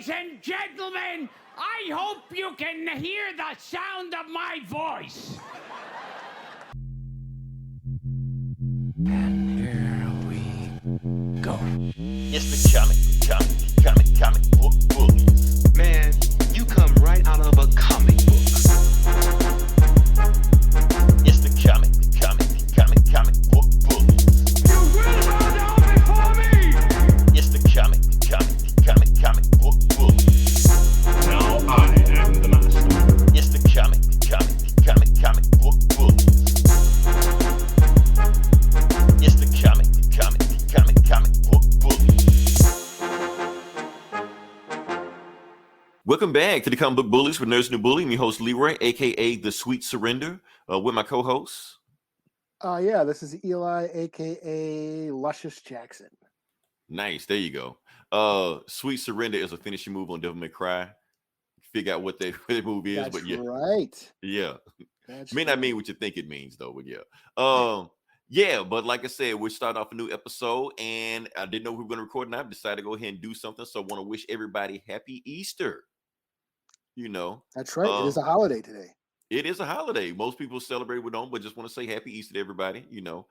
Ladies and gentlemen, I hope you can hear the sound of my voice. And here we go. It's the comic book bullies. Man, you come right out of a comic book. It's the comic book bullies. You will bow down before me! It's the comic book bullies. Now I am the master. It's the comic book bullies. It's the comic book bullies. Welcome back to the Comic Book Bullies with Nurse New Bully. I'm your host Leroy, aka The Sweet Surrender, with my co-hosts. Yeah, this is Eli, aka Luscious Jackson. Nice, there you go. Sweet Surrender is a finishing move on Devil May Cry. Figure out what that movie is, That's but yeah, right. yeah, That's may not mean what you think it means though, but yeah. Yeah, but like I said, we're starting off a new episode, and I didn't know we were going to record, and I decided to go ahead and do something. So I want to wish everybody happy Easter. You know, That's right. It is a holiday today. it is a holiday. Most people celebrate with them, but just want to say happy Easter to everybody. You know,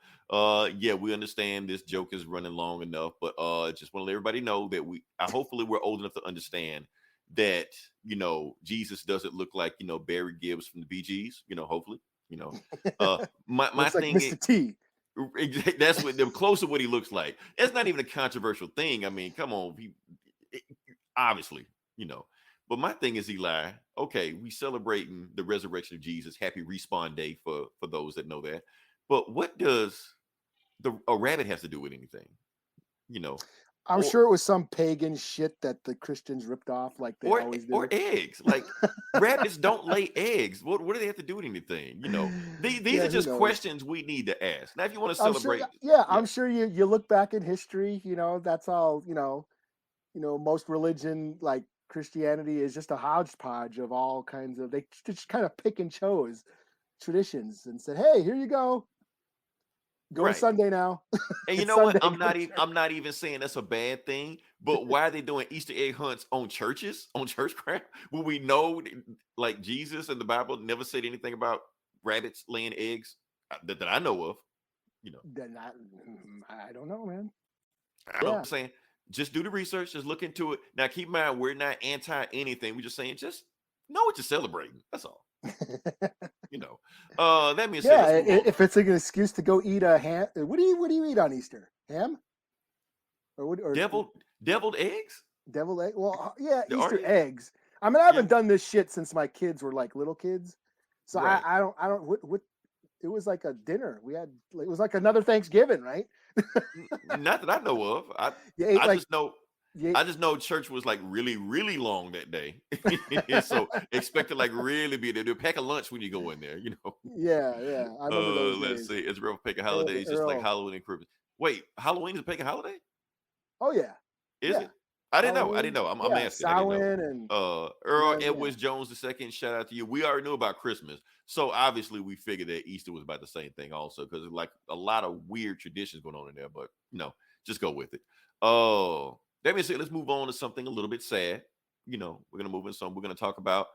yeah, we understand this joke is running long enough, but just want to let everybody know that hopefully we're old enough to understand that, you know, Jesus doesn't look like, you know, Barry Gibbs from the Bee Gees. You know, hopefully, you know, my Looks like thing Mr. T. that's what the close to what he looks like. It's not even a controversial thing. I mean, come on, obviously, you know. But my thing is, Eli, okay, we celebrating the resurrection of Jesus. Happy Respawn Day for those that know that. But what does a rabbit has to do with anything? You know, I'm or, sure it was some pagan shit that the Christians ripped off, like they always do. Or eggs. Like rabbits don't lay eggs. What do they have to do with anything? You know, these are just questions we need to ask. Now, if you want to celebrate, I'm sure you look back in history. You know, that's all. You know, most religion, like Christianity, is just a hodgepodge of all kinds of. They just kind of pick and chose traditions and said, "Hey, here you go. Go right. to Sunday now." And you know what? I'm not even saying that's a bad thing. But why are they doing Easter egg hunts on churches, on church crap? When we know, like Jesus and the Bible never said anything about rabbits laying eggs that I know of. You know, Then I don't know, man. I don't know. I'm saying just do the research, just look into it. Now, keep in mind, we're not anti anything. We're just saying, just know what you're celebrating. That's all. You know, that means if it's an excuse to go eat a ham, what do you eat on Easter? Ham? Or deviled eggs? Deviled egg? Well, yeah, Easter you? eggs. I mean, I haven't done this shit since my kids were like little kids, so right. I don't. What? It was like a dinner. It was like another Thanksgiving, right? Not that I know of. I just know church was like really, really long that day. So expect to like really be there. Do a pack of lunch when you go in there, you know. Yeah. I remember those let's days. see. It's a real pack of holidays, just like Halloween and Christmas. Wait, Halloween is a pack of holiday? Oh yeah. Is it? I didn't know. I'm asking. Samhain I didn't know. Earl Edwards Jones II, shout out to you. We already knew about Christmas. So obviously we figured that Easter was about the same thing also, because it's like a lot of weird traditions going on in there, but no, just go with it. That being said, let's move on to something a little bit sad. You know, we're gonna move in some. We're gonna talk about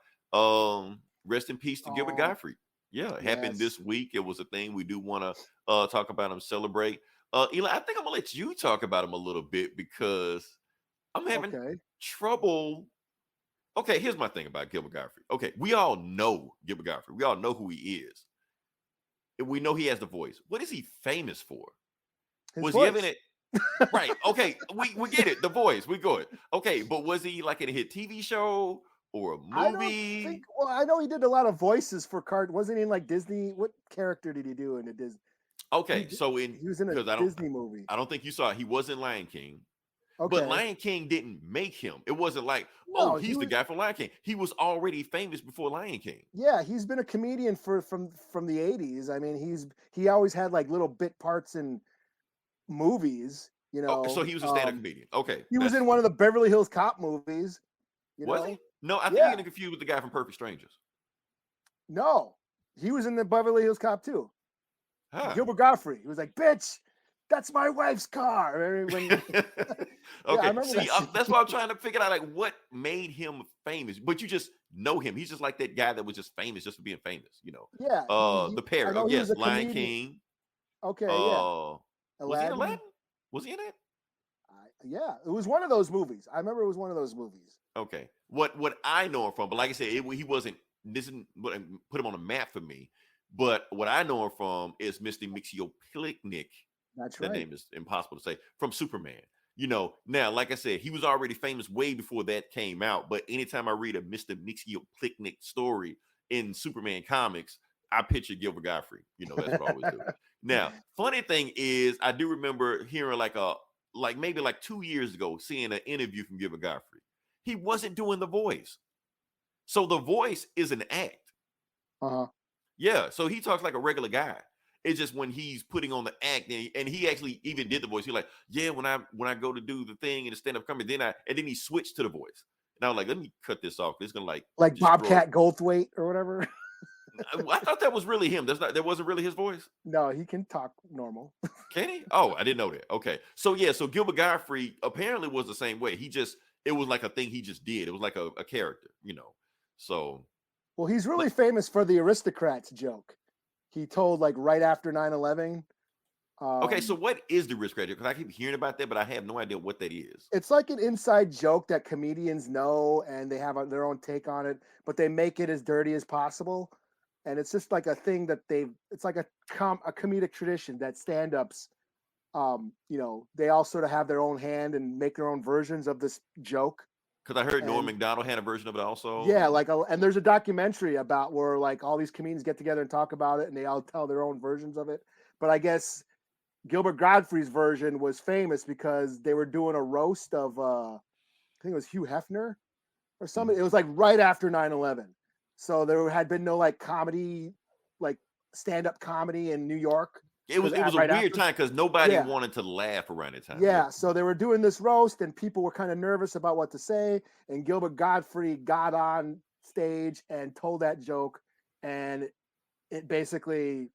rest in peace to Gilbert Gottfried. Yeah, it happened this week. It was a thing we do want to talk about and celebrate. Eli, I think I'm gonna let you talk about him a little bit because I'm having trouble. Okay, here's my thing about Gilbert Gottfried. Okay, we all know Gilbert Gottfried. We all know who he is. And we know he has the voice. What is he famous for? His voice. He having it? Right. Okay, we get it. The voice. We go it. Okay, but was he like in a hit TV show or a movie? I know he did a lot of voices for cartoons. Wasn't he in like Disney? What character did he do in a Disney? Okay, he because was in a Disney movie. I don't think you saw it. He was in Lion King. Okay. But Lion King didn't make him. It wasn't like, he's the guy from Lion King. He was already famous before Lion King. Yeah, he's been a comedian from the 80s. I mean, he always had like little bit parts in movies, you know. So he was a stand-up comedian. Okay. He was in one of the Beverly Hills Cop movies. Was he? No, I think you're getting confused with the guy from Perfect Strangers. No, he was in the Beverly Hills Cop too. Huh. Gilbert Gottfried. He was like, bitch, that's my wife's car. I mean, when, I Okay, remember see, that scene. that's what I'm trying to figure out, like, what made him famous. But you just know him. He's just like that guy that was just famous just for being famous. Yeah, The I parrot. know he was Yes, a Lion comedian. King. Okay, yeah, Was he in Aladdin. Aladdin? Was he in it? Yeah, it was one of those movies. I remember it was one of those movies. Okay. What I know him from, but like I said, he wasn't. This isn't what put him on the map for me. But what I know him from is Mr. Mixioplicknick. That's That right. name is impossible to say. From Superman. Now, like I said, he was already famous way before that came out. But anytime I read a Mr. Mixioplicknick story in Superman comics, I picture Gilbert Gottfried. That's what I always do. Now, funny thing is, I do remember hearing maybe 2 years ago, seeing an interview from Gilbert Gottfried. He wasn't doing the voice. So the voice is an act. Uh-huh. Yeah. So he talks like a regular guy. It's just when he's putting on the act, and he actually even did the voice. He's like, yeah, when I go to do the thing and the stand-up comedy, then he switched to the voice. And I was like, let me cut this off. It's gonna like Bobcat Goldthwait or whatever. I thought that was really him. That wasn't really his voice. No, he can talk normal. Can he? Oh, I didn't know that. Okay. So yeah, so Gilbert Gottfried apparently was the same way. It was like a thing he just did. It was like a character, So well, he's really famous for the aristocrats joke. He told right after 9/11. Okay, so what is the aristocrat joke? Because I keep hearing about that, but I have no idea what that is. It's like an inside joke that comedians know, and they have their own take on it, but they make it as dirty as possible. And it's just like a thing that it's like a comedic tradition that stand-ups, they all sort of have their own hand and make their own versions of this joke. Because I heard Norm Macdonald had a version of it also. Yeah, and there's a documentary about where all these comedians get together and talk about it, and they all tell their own versions of it. But I guess Gilbert Gottfried's version was famous because they were doing a roast of, I think it was Hugh Hefner or something. It was right after 9/11. So there had been no comedy, stand-up comedy in New York. It was a weird time because nobody wanted to laugh around that time. Yeah, so they were doing this roast, and people were kind of nervous about what to say. And Gilbert Gottfried got on stage and told that joke, and it basically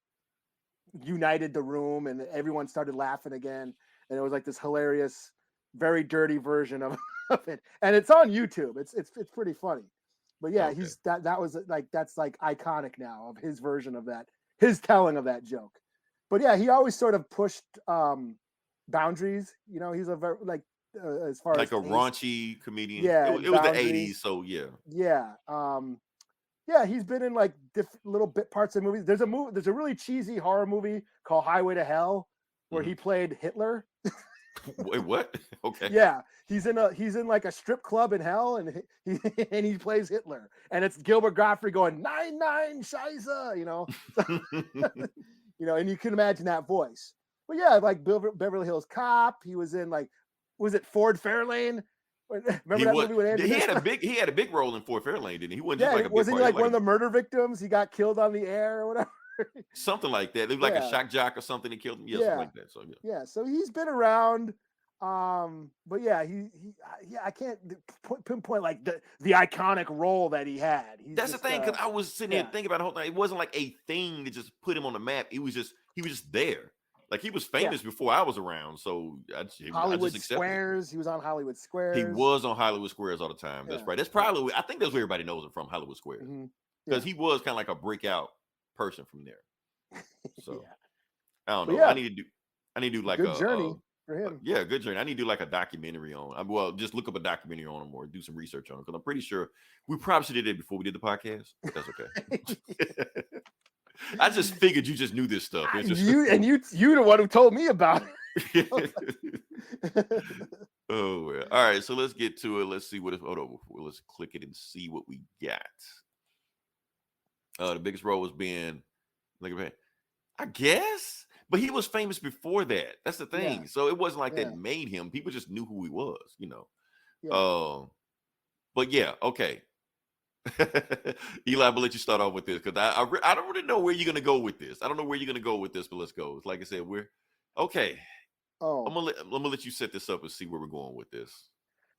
united the room, and everyone started laughing again. And it was this hilarious, very dirty version of it, and it's on YouTube. It's pretty funny. But yeah, Okay. that was that's iconic now of his version of that, his telling of that joke. But yeah, he always sort of pushed boundaries. He's a very as far as a raunchy comedian. Yeah, it was the boundaries. 80s, so yeah. Yeah, yeah, he's been in different little bit parts of movies. There's a really cheesy horror movie called Highway to Hell where he played Hitler. Wait, what? Okay. Yeah, he's in a strip club in hell, and he plays Hitler, and it's Gilbert Gottfried going 9-9 Scheiße, and you can imagine that voice. But yeah, Beverly Hills Cop. He was in was it Ford Fairlane? Remember that movie with Andrew? He had a big role in Fort Fairlane, didn't he? He wasn't just a big wasn't he part. one of the murder victims? He got killed on the air or whatever. Something like that. It was a shock jock or something that killed him. Yeah, something like that. So yeah. So he's been around. But yeah, I can't pinpoint the iconic role that he had. That's the thing, because I was sitting there thinking about the whole thing. It wasn't like a thing that just put him on the map. He was just there. He was famous before I was around. So Hollywood Squares. He was on Hollywood Squares. He was on Hollywood Squares all the time. That's right. That's probably, I think that's where everybody knows him from, Hollywood Squares. Because he was kind of like a breakout person from there. So I don't know. I need to do like good journey for him. Yeah, good journey. I need to do a documentary on. Just look up a documentary on him or do some research on him, because I'm pretty sure we probably should have did it before we did the podcast. But that's okay. I just figured you just knew this stuff. It's just... you the one who told me about it. Oh well. All right, so let's get to it. Let's see what if. Hold on, let's click it and see what we got. The biggest role was being, I guess, but he was famous before that. That's the thing. Yeah. So it wasn't that made him. People just knew who he was, Yeah. But yeah, okay. Eli, I'm gonna let you start off with this because I don't really know where you're gonna go with this. I don't know where you're gonna go with this, but let's go. Like I said, we're okay. Oh, I'm gonna let you set this up and see where we're going with this.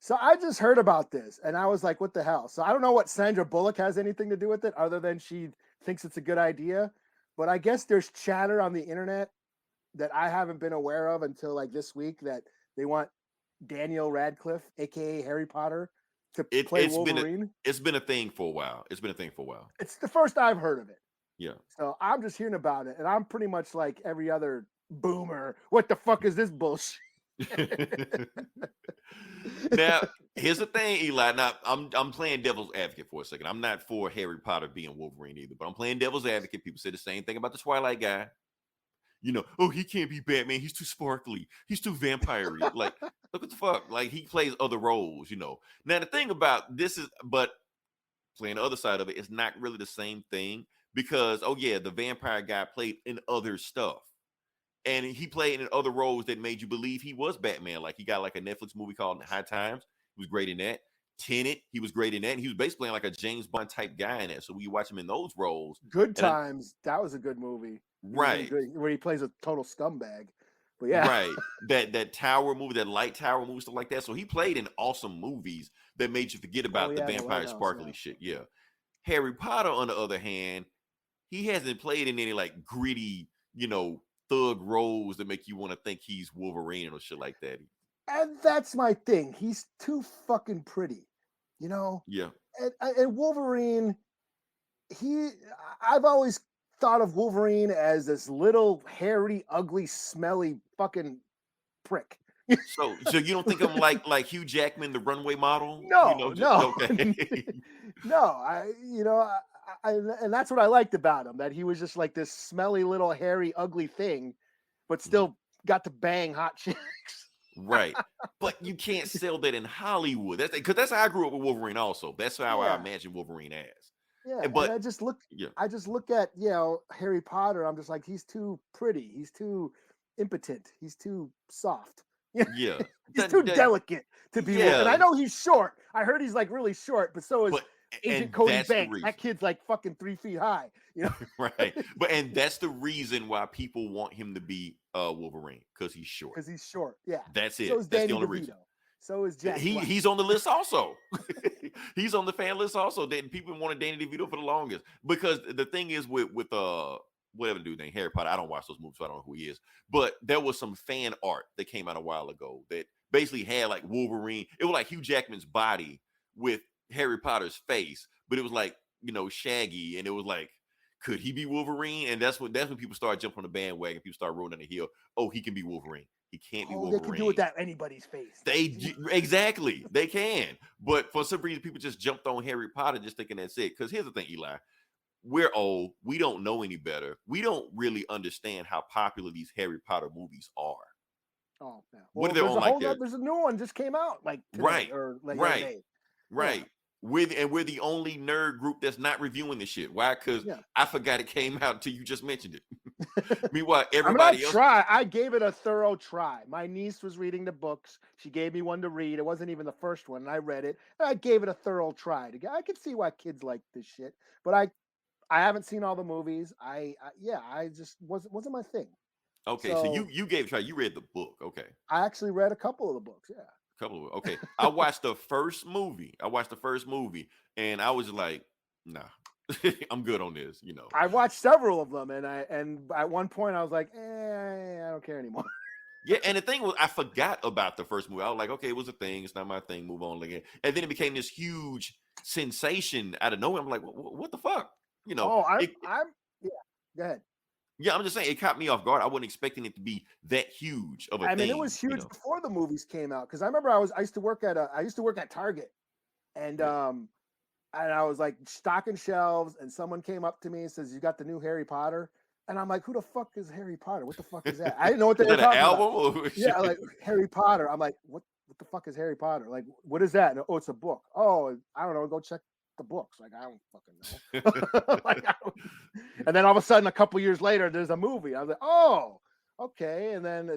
So I just heard about this and I was like, what the hell? So I don't know what Sandra Bullock has anything to do with it other than she thinks it's a good idea. But I guess there's chatter on the internet that I haven't been aware of until like this week, that they want Daniel Radcliffe, aka Harry Potter, to play Wolverine. It's been a thing for a while. It's been a thing for a while. It's the first I've heard of it. Yeah. So I'm just hearing about it, and I'm pretty much like every other boomer. What the fuck is this bullshit? Now, here's the thing, Eli. Now, I'm playing devil's advocate for a second. I'm not for Harry Potter being Wolverine either, but I'm playing devil's advocate. People say the same thing about the Twilight guy. You know, oh, he can't be Batman. He's too sparkly. He's too vampire-y. Like, look what the fuck. Like, he plays other roles, you know. Now, the thing about this is, but playing the other side of it, it's not really the same thing because, oh, yeah, the vampire guy played in other stuff. And he played in other roles that made you believe he was Batman. Like, he got like a Netflix movie called High Times. He was great in that. Tenet, he was great in that. And he was basically playing like a James Bond type guy in that. So when you watch him in those roles. Good Times, that was a good movie. Right. Where he plays a total scumbag. But yeah. Right. That Tower movie, that Light Tower movie, stuff like that. So he played in awesome movies that made you forget about the vampire sparkly shit. Yeah. Harry Potter, on the other hand, he hasn't played in any like gritty, you know, thug roles that make you want to think he's Wolverine or shit like that. And that's my thing. He's too fucking pretty, you know? Yeah. And Wolverine, I've always thought of Wolverine as this little, hairy, ugly, smelly fucking prick. So you don't think of him like Hugh Jackman, the runway model? No, you know, no. Okay. No, and that's what I liked about him, that he was just like this smelly little hairy ugly thing, but still got to bang hot chicks. Right. But you can't sell that in Hollywood. That's how I grew up with Wolverine also. That's how I imagine Wolverine as. Yeah, but I just look at, you know, Harry Potter. I'm just like, he's too pretty. He's too impotent. He's too soft. Yeah. He's too delicate to be. Yeah. And I know he's short. I heard he's like really short, but so is Agent Cody Banks. That kid's like fucking 3 feet high. You know? Right. And that's the reason why people want him to be Wolverine, because he's short. Because he's short. Yeah. That's it. So is that's Danny the only DeVito. reason. So is Jack. He's on the list also. He's on the fan list also. That people wanted Danny DeVito for the longest. Because the thing is with whatever the dude named Harry Potter, I don't watch those movies, so I don't know who he is. But there was some fan art that came out a while ago that basically had like Wolverine. It was like Hugh Jackman's body with Harry Potter's face, but it was like, you know, shaggy, and it was like, could he be Wolverine? And that's when people started jumping on the bandwagon. People started rolling down the hill. Oh, he can be Wolverine. He can't be Wolverine. They can do with that anybody's face. Exactly. They can. But for some reason, people just jumped on Harry Potter just thinking that's it. Because here's the thing, Eli. We're old. We don't know any better. We don't really understand how popular these Harry Potter movies are. Oh, man. What are they on like that? There's a new one just came out like today, right. Or like right. Right. Yeah. We're the only nerd group that's not reviewing this shit. Why? Because I forgot it came out until you just mentioned it. Meanwhile, everybody else. I gave it a thorough try. My niece was reading the books. She gave me one to read. It wasn't even the first one, and I read it. And I gave it a thorough try. I could see why kids like this shit, but I haven't seen all the movies. I just wasn't my thing. Okay, so you gave it a try. You read the book. Okay. I actually read a couple of the books. Yeah. Okay. I watched the first movie. And I was like, nah, I'm good on this, you know. I watched several of them, and at one point I was like, I don't care anymore. Yeah, and the thing was, I forgot about the first movie. I was like, okay, it was a thing. It's not my thing. Move on again. And then it became this huge sensation out of nowhere. I'm like, what the fuck? You know. Go ahead. Yeah, I'm just saying it caught me off guard. I wasn't expecting it to be that huge of a thing. I mean, it was huge before the movies came out, because I remember I used to work at Target, and I was like stocking shelves, and someone came up to me and says, "You got the new Harry Potter?" And I'm like, "Who the fuck is Harry Potter? What the fuck is that?" I didn't know what they were talking about. Yeah, like Harry Potter. I'm like, what the fuck is Harry Potter? Like, what is that? And, oh, it's a book. Oh, I don't know. Go check the books. Like, I don't fucking know. And then all of a sudden, a couple years later, there's a movie. I was like, oh, okay. And then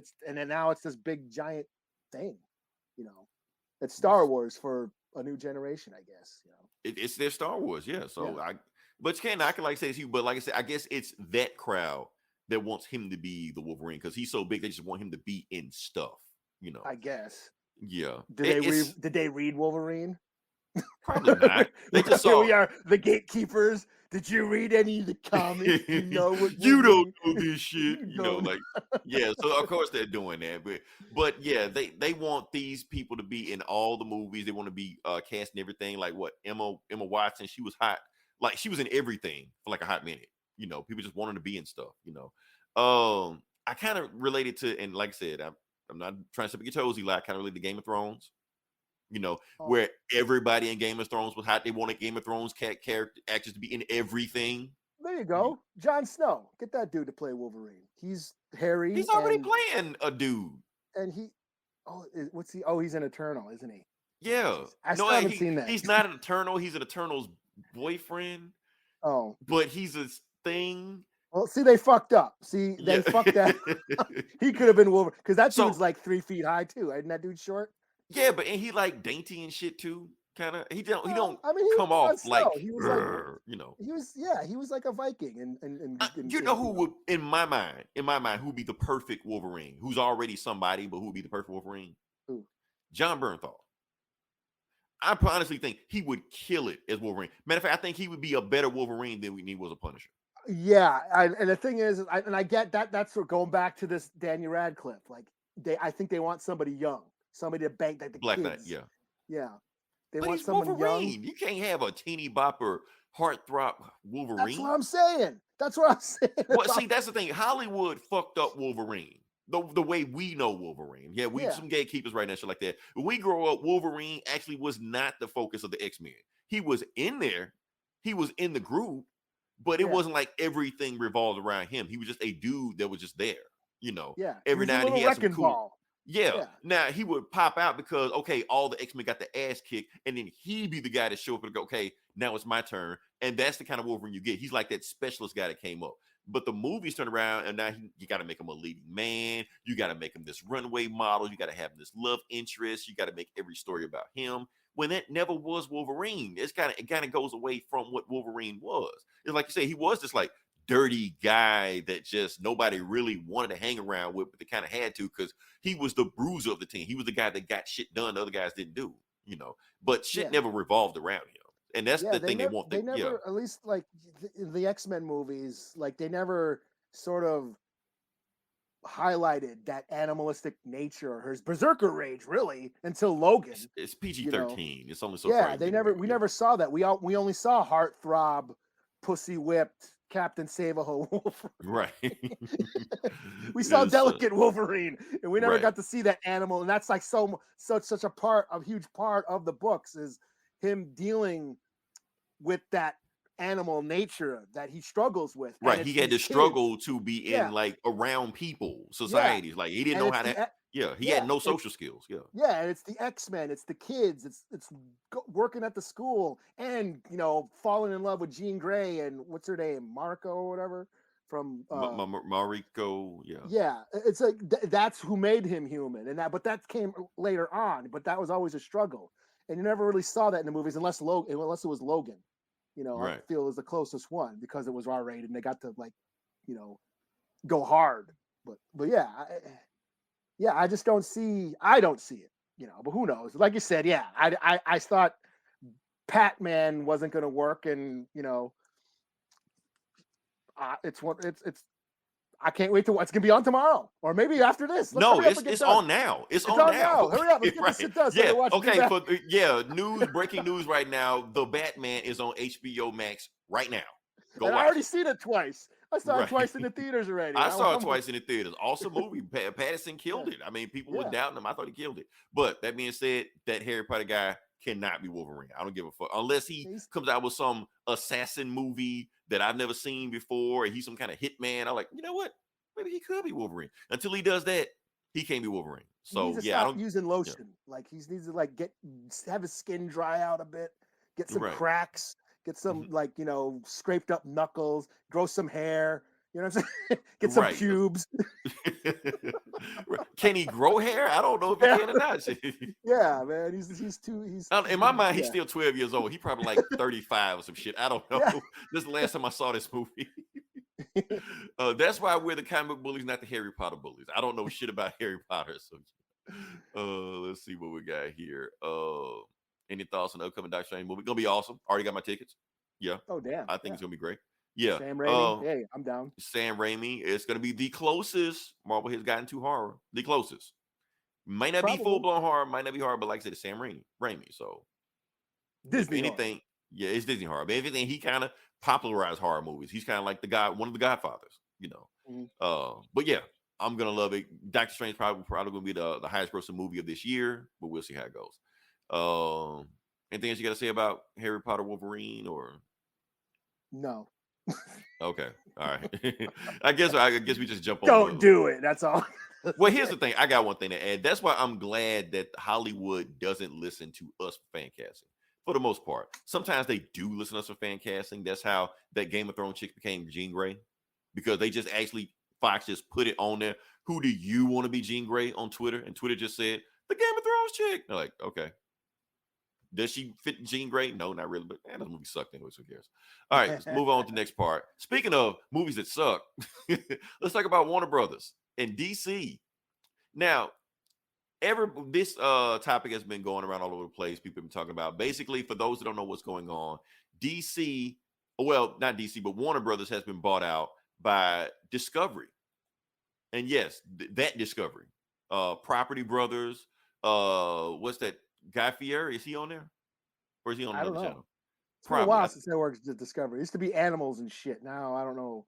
now it's this big giant thing. You know, it's Star Wars for a new generation, I guess. You know, it's their Star Wars, yeah. So I can like say it's you, but like I said, I guess it's that crowd that wants him to be the Wolverine because he's so big. They just want him to be in stuff. You know, I guess. Yeah. Did they read Wolverine? Probably not. They just saw. Here we are, the gatekeepers Did you read any of the comics? You know what You don't Wolverine- know this shit. You You know, don't- like yeah. So of course they're doing that, but yeah, they want these people to be in all the movies. They want to be casting everything. Like what Emma Watson, she was hot. Like she was in everything for like a hot minute. You know, people just wanted to be in stuff. You know, I kind of related to, and like I said, I'm not trying to step on your toes, Eli. I kind of related to Game of Thrones. You know, where everybody in Game of Thrones was hot. They wanted Game of Thrones character actors to be in everything. There you go. Jon Snow. Get that dude to play Wolverine. He's hairy. He's already playing a dude. And he, what's he? Oh, he's an Eternal, isn't he? Yeah. I still haven't seen that. He's not an Eternal. He's an Eternal's boyfriend. Oh. But he's a thing. Well, see, they fucked up. See, they fucked that. He could have been Wolverine. Because that dude's like 3 feet high, too. Isn't that dude short? Yeah, but and he like dainty and shit, too. Kind of. He don't I mean, he come off like, he was like, you know. He was like a Viking. And you know who would, in my mind, who would be the perfect Wolverine? Who's already somebody, but who would be the perfect Wolverine? Who? John Bernthal. I honestly think he would kill it as Wolverine. Matter of fact, I think he would be a better Wolverine than he was a Punisher. Yeah, and the thing is, I get that. That's sort of going back to this Daniel Radcliffe. Like I think they want somebody young, somebody to bank like the Black kids. Knight, yeah. Yeah, they But want he's someone Wolverine. young. You can't have a teeny bopper heartthrob Wolverine. That's what I'm saying. Well, see, that's the thing. Hollywood fucked up Wolverine. The way we know Wolverine. Yeah, some gatekeepers right now, shit like that. When we grow up, Wolverine actually was not the focus of the X-Men. He was in there. He was in the group. But it wasn't like everything revolved around him. He was just a dude that was just there, you know. Yeah. Every now and then he had some cool. Ball. Yeah. Now he would pop out because all the X-Men got the ass kicked, and then he'd be the guy to show up and go, okay, now it's my turn. And that's the kind of Wolverine you get. He's like that specialist guy that came up. But the movies turn around, and now you got to make him a leading man. You got to make him this runway model. You got to have this love interest. You got to make every story about him. When that never was Wolverine. It kind of goes away from what Wolverine was. It's like you say, he was this like dirty guy that just nobody really wanted to hang around with, but they kind of had to because he was the bruiser of the team. He was the guy that got shit done the other guys didn't do, you know. But shit never revolved around him. And that's the thing they want. They never, at least like the X-Men movies, like they never sort of highlighted that animalistic nature or his berserker rage really until Logan. It's PG-13. It's only so far. We never saw that. We only saw heartthrob, pussy whipped Captain Save-A-Ho Wolverine. Right. We saw delicate Wolverine, and we never got to see that animal. And that's like such a huge part of the books is him dealing with that animal nature that he struggles with. Right. He had to struggle to be in like around people, societies. Like he didn't know how to. He had no social skills. Yeah, and it's the X-Men, it's the kids, it's working at the school, and falling in love with Jean Grey and what's her name, Marco or whatever from Mariko. Yeah, it's like that's who made him human, but that came later on. But that was always a struggle, and you never really saw that in the movies unless it was Logan. I feel is the closest one because it was R-rated and they got to go hard. But I just don't see. I don't see it. But who knows? Like you said, I thought Pat-Man wasn't going to work, and it's. I can't wait to what's going to be on tomorrow, or maybe after this. It's on now. It's on now. Hurry up! Let's get this shit done. So breaking news right now. The Batman is on HBO Max right now. Go watch. I already seen it twice. I saw it twice in the theaters already. I saw it twice in the theaters. Awesome movie. Pattinson killed it. I mean, people were doubting him. I thought he killed it. But that being said, that Harry Potter guy cannot be Wolverine. I don't give a fuck unless he comes out with some assassin movie that I've never seen before, and he's some kind of hitman. I'm like, you know what? Maybe he could be Wolverine. Until he does that, he can't be Wolverine. So he needs to stop using lotion. Like he needs to have his skin dry out a bit, get some cracks, get some scraped up knuckles, grow some hair. You know what I'm saying? Get some pubes. Can he grow hair? I don't know if he can or not. Yeah, man. In my mind, he's still 12 years old. He probably like 35 or some shit. I don't know. Yeah. This is the last time I saw this movie. That's why we're the comic book bullies, not the Harry Potter bullies. I don't know shit about Harry Potter. So let's see what we got here. Any thoughts on the upcoming Doctor Strange movie? Gonna be awesome. Already got my tickets. Yeah, Oh damn. I think Yeah. it's gonna be great. Yeah, Sam Raimi. Hey, I'm down. Sam Raimi. It's gonna be the closest Marvel has gotten to horror. The closest. Might not be full Probably blown horror, might not be horror, but like I said, it's Sam Raimi. So if Disney horror. anything, yeah, it's Disney horror. But if anything, he kind of popularized horror movies. He's kind of like the guy, one of the Godfathers, you know. Mhm. But yeah, I'm gonna love it. Doctor Strange probably gonna be the highest grossing movie of this year, but we'll see how it goes. Anything else you got to say about Harry Potter, Wolverine, or No. okay, all right. I guess we just jump on. Don't do it. That's all. Well, here's the thing. I got one thing to add. That's why I'm glad that Hollywood doesn't listen to us for fan casting. For the most part, sometimes they do listen to us for fan casting. That's how that Game of Thrones chick became Jean Grey, because they just actually Fox just put it on there. Who do you want to be Jean Grey on Twitter? And Twitter just said the Game of Thrones chick. They're like, okay. Does she fit Jean Grey? No, not really. But man, this movie sucked anyway. So who cares? All right, let's move on to the next part. Speaking of movies that suck, let's talk about Warner Brothers and DC. Now, this topic has been going around all over the place. People have been talking about. Basically, for those that don't know what's going on, DC, well, not DC, but Warner Brothers has been bought out by Discovery. And yes, that Discovery, Property Brothers. What's that? Guy Fieri, is he on there, or is he on I don't another know. channel? It's been a while since I worked at Discovery. It used to be animals and shit. Now I don't know.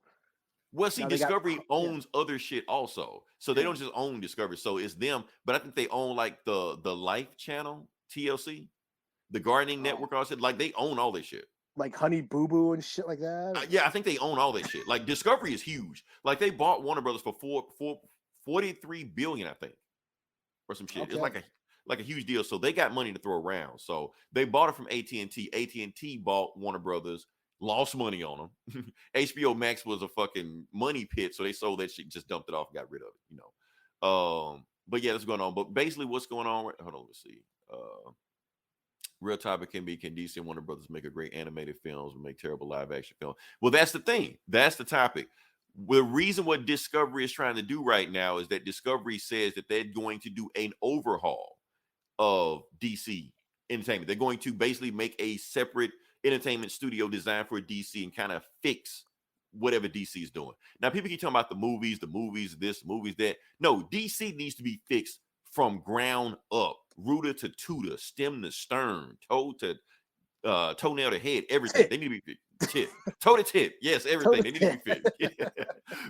Well, see, Now they got- Discovery owns other shit also, so they don't just own Discovery. So it's them, but I think they own like the Life Channel, TLC, the Gardening Network. Also, like they own all this shit. Like Honey Boo Boo and shit like that. Yeah, I think they own all that shit. Like Discovery is huge. Like they bought Warner Brothers for 43 billion, I think, or some shit. Okay. It's like a huge deal. So they got money to throw around. So they bought it from AT&T. AT&T bought Warner Brothers, lost money on them. HBO Max was a fucking money pit, so they sold that shit, just dumped it off, and got rid of it. You know. But yeah, that's going on. But basically, what's going on? Hold on, let's see. Real topic can DC and Warner Brothers make a great animated films, make terrible live action films. Well, that's the thing. That's the topic. The reason what Discovery is trying to do right now is that Discovery says that they're going to do an overhaul of DC Entertainment. They're going to basically make a separate entertainment studio designed for DC and kind of fix whatever DC is doing. Now, people keep talking about the movies, this, movies that. No, DC needs to be fixed from ground up, rooter to tutor, stem to stern, toe to toenail to head, everything. They need to be fixed. Tip, toe to tip, yes, everything. They need to be fixed.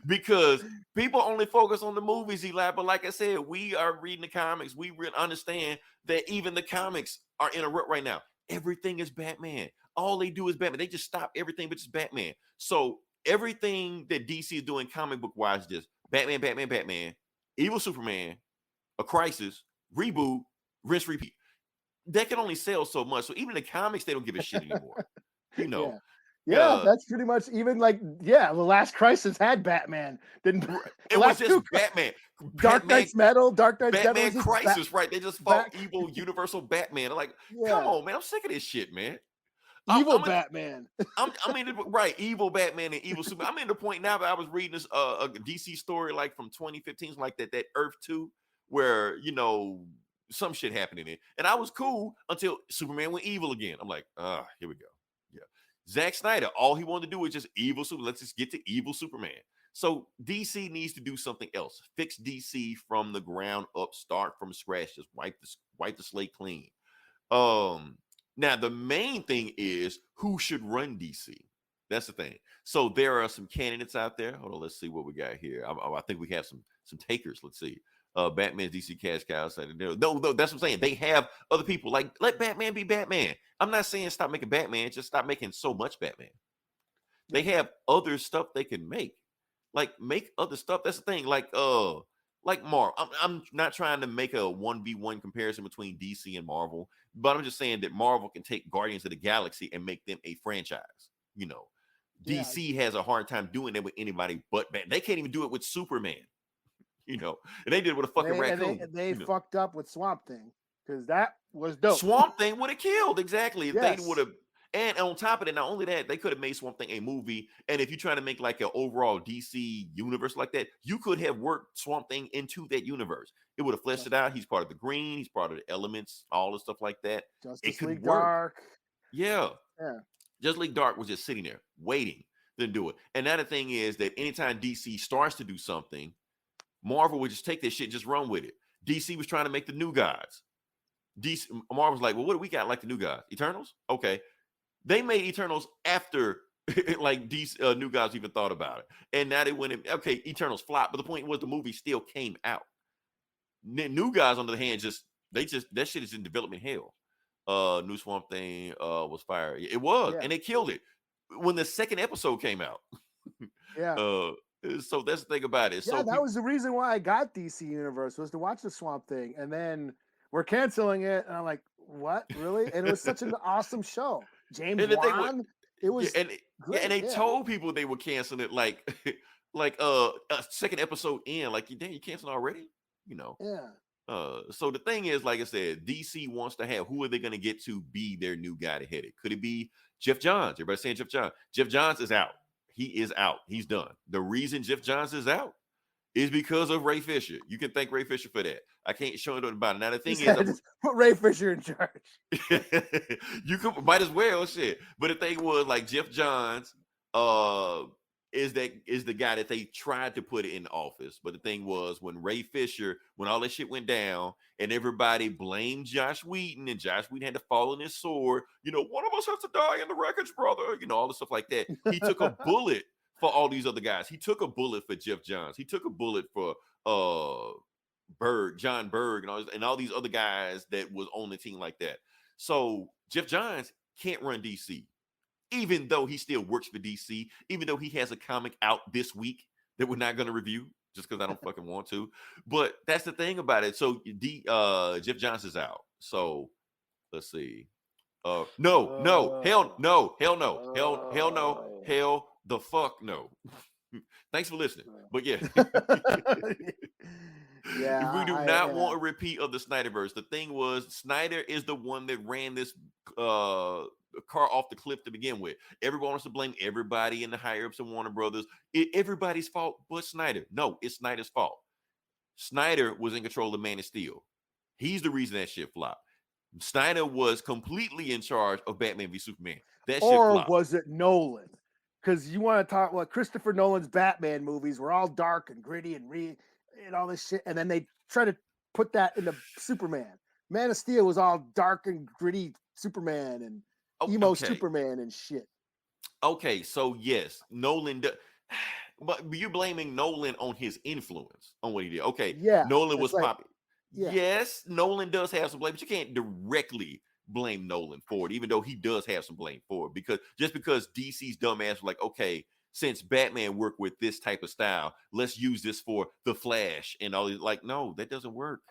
Because people only focus on the movies, Eli. But like I said, we are reading the comics. We really understand that even the comics are in a rut right now. Everything is Batman. All they do is Batman. They just stop everything but just Batman. So everything that DC is doing comic book wise is just Batman, Evil Superman, a crisis, reboot, rinse, repeat. That can only sell so much. So even the comics, they don't give a shit anymore. You know. Yeah, that's pretty much even like the last Crisis had Batman. Didn't it was just Batman. Dark Knight's Metal, Dark Knight's Batman Crisis, right? They just fought evil Universal Batman. I'm like, come on, man, I'm sick of this shit, man. Evil Batman. I'm in right, evil Batman and evil Superman. I'm in the point now that I was reading this a DC story like from 2015, like that Earth 2, where some shit happened in it, and I was cool until Superman went evil again. I'm like, here we go. Yeah, Zack Snyder, all he wanted to do was just evil Superman. Let's just get to evil Superman. So DC needs to do something else. Fix DC from the ground up. Start from scratch. Just wipe the slate clean. Now the main thing is who should run DC. That's the thing. So there are some candidates out there. Hold on, let's see what we got here. I think we have some takers. Let's see. Batman's DC cash cow said no, that's what I'm saying. They have other people. Like, let Batman be Batman. I'm not saying stop making Batman, just stop making so much Batman. They have other stuff they can make. Like, make other stuff. That's the thing. Like Marvel. I'm not trying to make a 1v1 comparison between DC and Marvel, but I'm just saying that Marvel can take Guardians of the Galaxy and make them a franchise. DC has a hard time doing that with anybody but Batman. They can't even do it with Superman. And they did it with a fucking raccoon. They fucked up with Swamp Thing because that was dope. Swamp Thing would have killed exactly if Yes. they would have. And on top of it, not only that, they could have made Swamp Thing a movie. And if you're trying to make like an overall DC universe like that, you could have worked Swamp Thing into that universe. It would have fleshed it out. He's part of the Green. He's part of the Elements, all the stuff like that. Justice it could League work. Dark. Yeah. Justice League Dark was just sitting there waiting to do it. And now the thing is that anytime DC starts to do something, Marvel would just take this shit and just run with it. DC was trying to make the New Gods. Marvel's like, well, what do we got like the New Gods? Eternals? Okay. They made Eternals after like these New Gods even thought about it. And now they went in, okay, Eternals flopped, but the point was the movie still came out. New Gods, on the other hand, that shit is in development hell. New Swamp Thing was fire. It was, and they killed it when the second episode came out. Yeah. So that's the thing about it. Yeah, so that was the reason why I got DC Universe, was to watch the Swamp Thing, and then we're canceling it, and I'm like, what, really? And it was such an awesome show. James Wan, it was great. And they told people they were canceling it like a second episode in, like, damn, you canceling already, you know? Yeah. So the thing is, like I said, DC wants to have, who are they going to get to be their new guy to head it? Could it be Jeff Johns? Everybody's saying Jeff Johns. Jeff Johns is out. He is out. He's done. The reason Jeff Johns is out is because of Ray Fisher. You can thank Ray Fisher for that. I can't show it about it. Now the thing is, put Ray Fisher in charge. You might as well, shit. But the thing was, like, Jeff Johns is the guy that they tried to put in office. But the thing was, when Ray Fisher, when all that shit went down and everybody blamed Josh Whedon, and Josh Whedon had to fall on his sword, you know, one of us has to die in the wreckage, brother, you know, all the stuff like that. He took a bullet for all these other guys. He took a bullet for Jeff Johns. He took a bullet for John Berg, and all these other guys that was on the team like that. So Jeff Johns can't run DC, even though he still works for DC, even though he has a comic out this week that we're not going to review just because I don't fucking want to. But that's the thing about it. So Jeff Johns is out. So let's see. Hell no, hell the fuck no. Thanks for listening. But yeah. Yeah, we do not want a repeat of the Snyderverse. The thing was, Snyder is the one that ran this car off the cliff to begin with. Everyone wants to blame everybody in the higher ups of Warner Brothers. Everybody's fault but Snyder. No, it's Snyder's fault. Snyder was in control of Man of Steel. He's the reason that shit flopped. Snyder was completely in charge of Batman v Superman. That shit flopped. Or was it Nolan? Because you want to talk, well, Christopher Nolan's Batman movies were all dark and gritty and all this shit, and then they try to put that into Superman. Man of Steel was all dark and gritty Superman and emo Superman and shit. Okay, so yes, Nolan, but you're blaming Nolan on his influence on what he did. Okay, yeah, Nolan was popular. Yeah. Yes, Nolan does have some blame, but you can't directly blame Nolan for it, even though he does have some blame for it. Because DC's dumbass were like, okay, since Batman worked with this type of style, let's use this for the Flash and all these. Like, no, that doesn't work.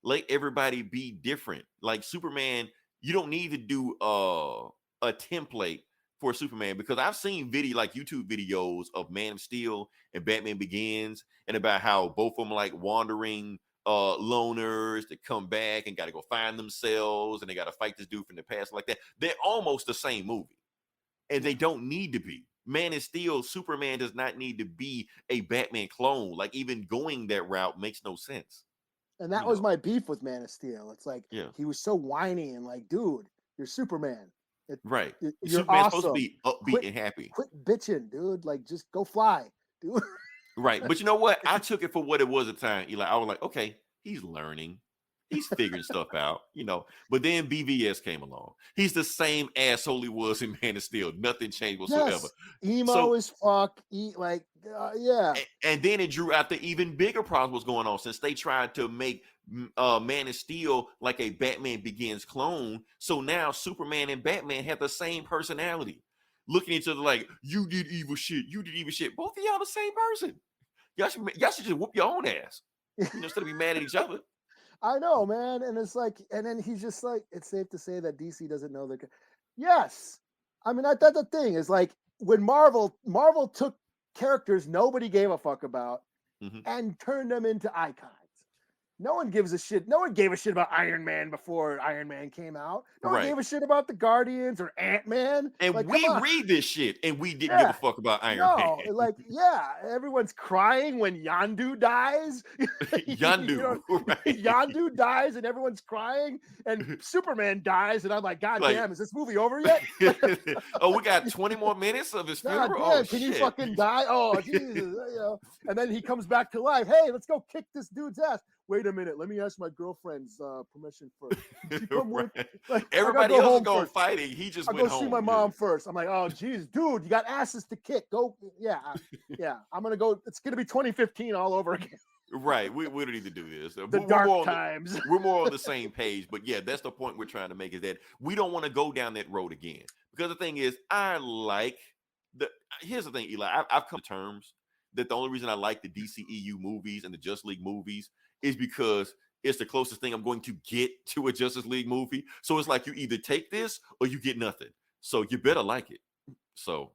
Let everybody be different. Like Superman, you don't need to do a template for Superman, because I've seen YouTube videos of Man of Steel and Batman Begins, and about how both of them like wandering loners that come back and got to go find themselves, and they got to fight this dude from the past like that. They're almost the same movie, and they don't need to be. Man of Steel, Superman does not need to be a Batman clone. Like, even going that route makes no sense. And that was my beef with Man of Steel. It's like, he was so whiny and like, dude, you're Superman. Right. You're Superman's awesome. supposed to be upbeat and happy. Quit bitching, dude. Like, just go fly, dude. Right. But you know what? I took it for what it was at the time. Eli, I was like, okay, he's learning. He's figuring stuff out, you know. But then BVS came along. He's the same asshole he was in Man of Steel. Nothing changed whatsoever. Yes. Emo as fuck. Yeah. And then it drew out the even bigger problem was going on, since they tried to make Man of Steel like a Batman Begins clone. So now Superman and Batman have the same personality, looking at each other like, you did evil shit. You did evil shit. Both of y'all the same person. Y'all should just whoop your own ass, you know, instead of be mad at each other. I know, man. And it's like, and then he's just like, it's safe to say that DC doesn't know yes. I mean, that's the thing, is like, when Marvel took characters nobody gave a fuck about and turned them into icons. No one gives a shit. No one gave a shit about Iron Man before Iron Man came out. No one Right. gave a shit about the Guardians or Ant-Man. And Like, we come on. read this shit, and we didn't give a Yeah. fuck about Iron No, Man. like, yeah, everyone's crying when Yondu dies. Yondu, You know, right? Yondu dies and everyone's crying, and Superman dies, and I'm like, God Like- damn, is this movie over yet? Oh, we got 20 more minutes of his God funeral. damn, Oh, can shit. you fucking die? Oh, Jesus. You know. And then he comes back to life. Hey, let's go kick this dude's ass. Wait a minute, let me ask my girlfriend's permission first. Can she come with? Right. Like, Everybody I gotta else is home going first. fighting. He just I'll went go home. see my dude. mom first. I'm like, oh, geez, dude, you got asses to kick. Go, yeah, yeah. I'm gonna go. It's gonna be 2015 all over again. Right. We don't need to do this. The We're dark more on times. we're more on the same page. But yeah, that's the point we're trying to make, is that we don't want to go down that road again. Because the thing is, here's the thing, Eli. I've come to terms that the only reason I like the DCEU movies and the Justice League movies is because it's the closest thing I'm going to get to a Justice League movie. So it's like, you either take this or you get nothing. So you better like it. So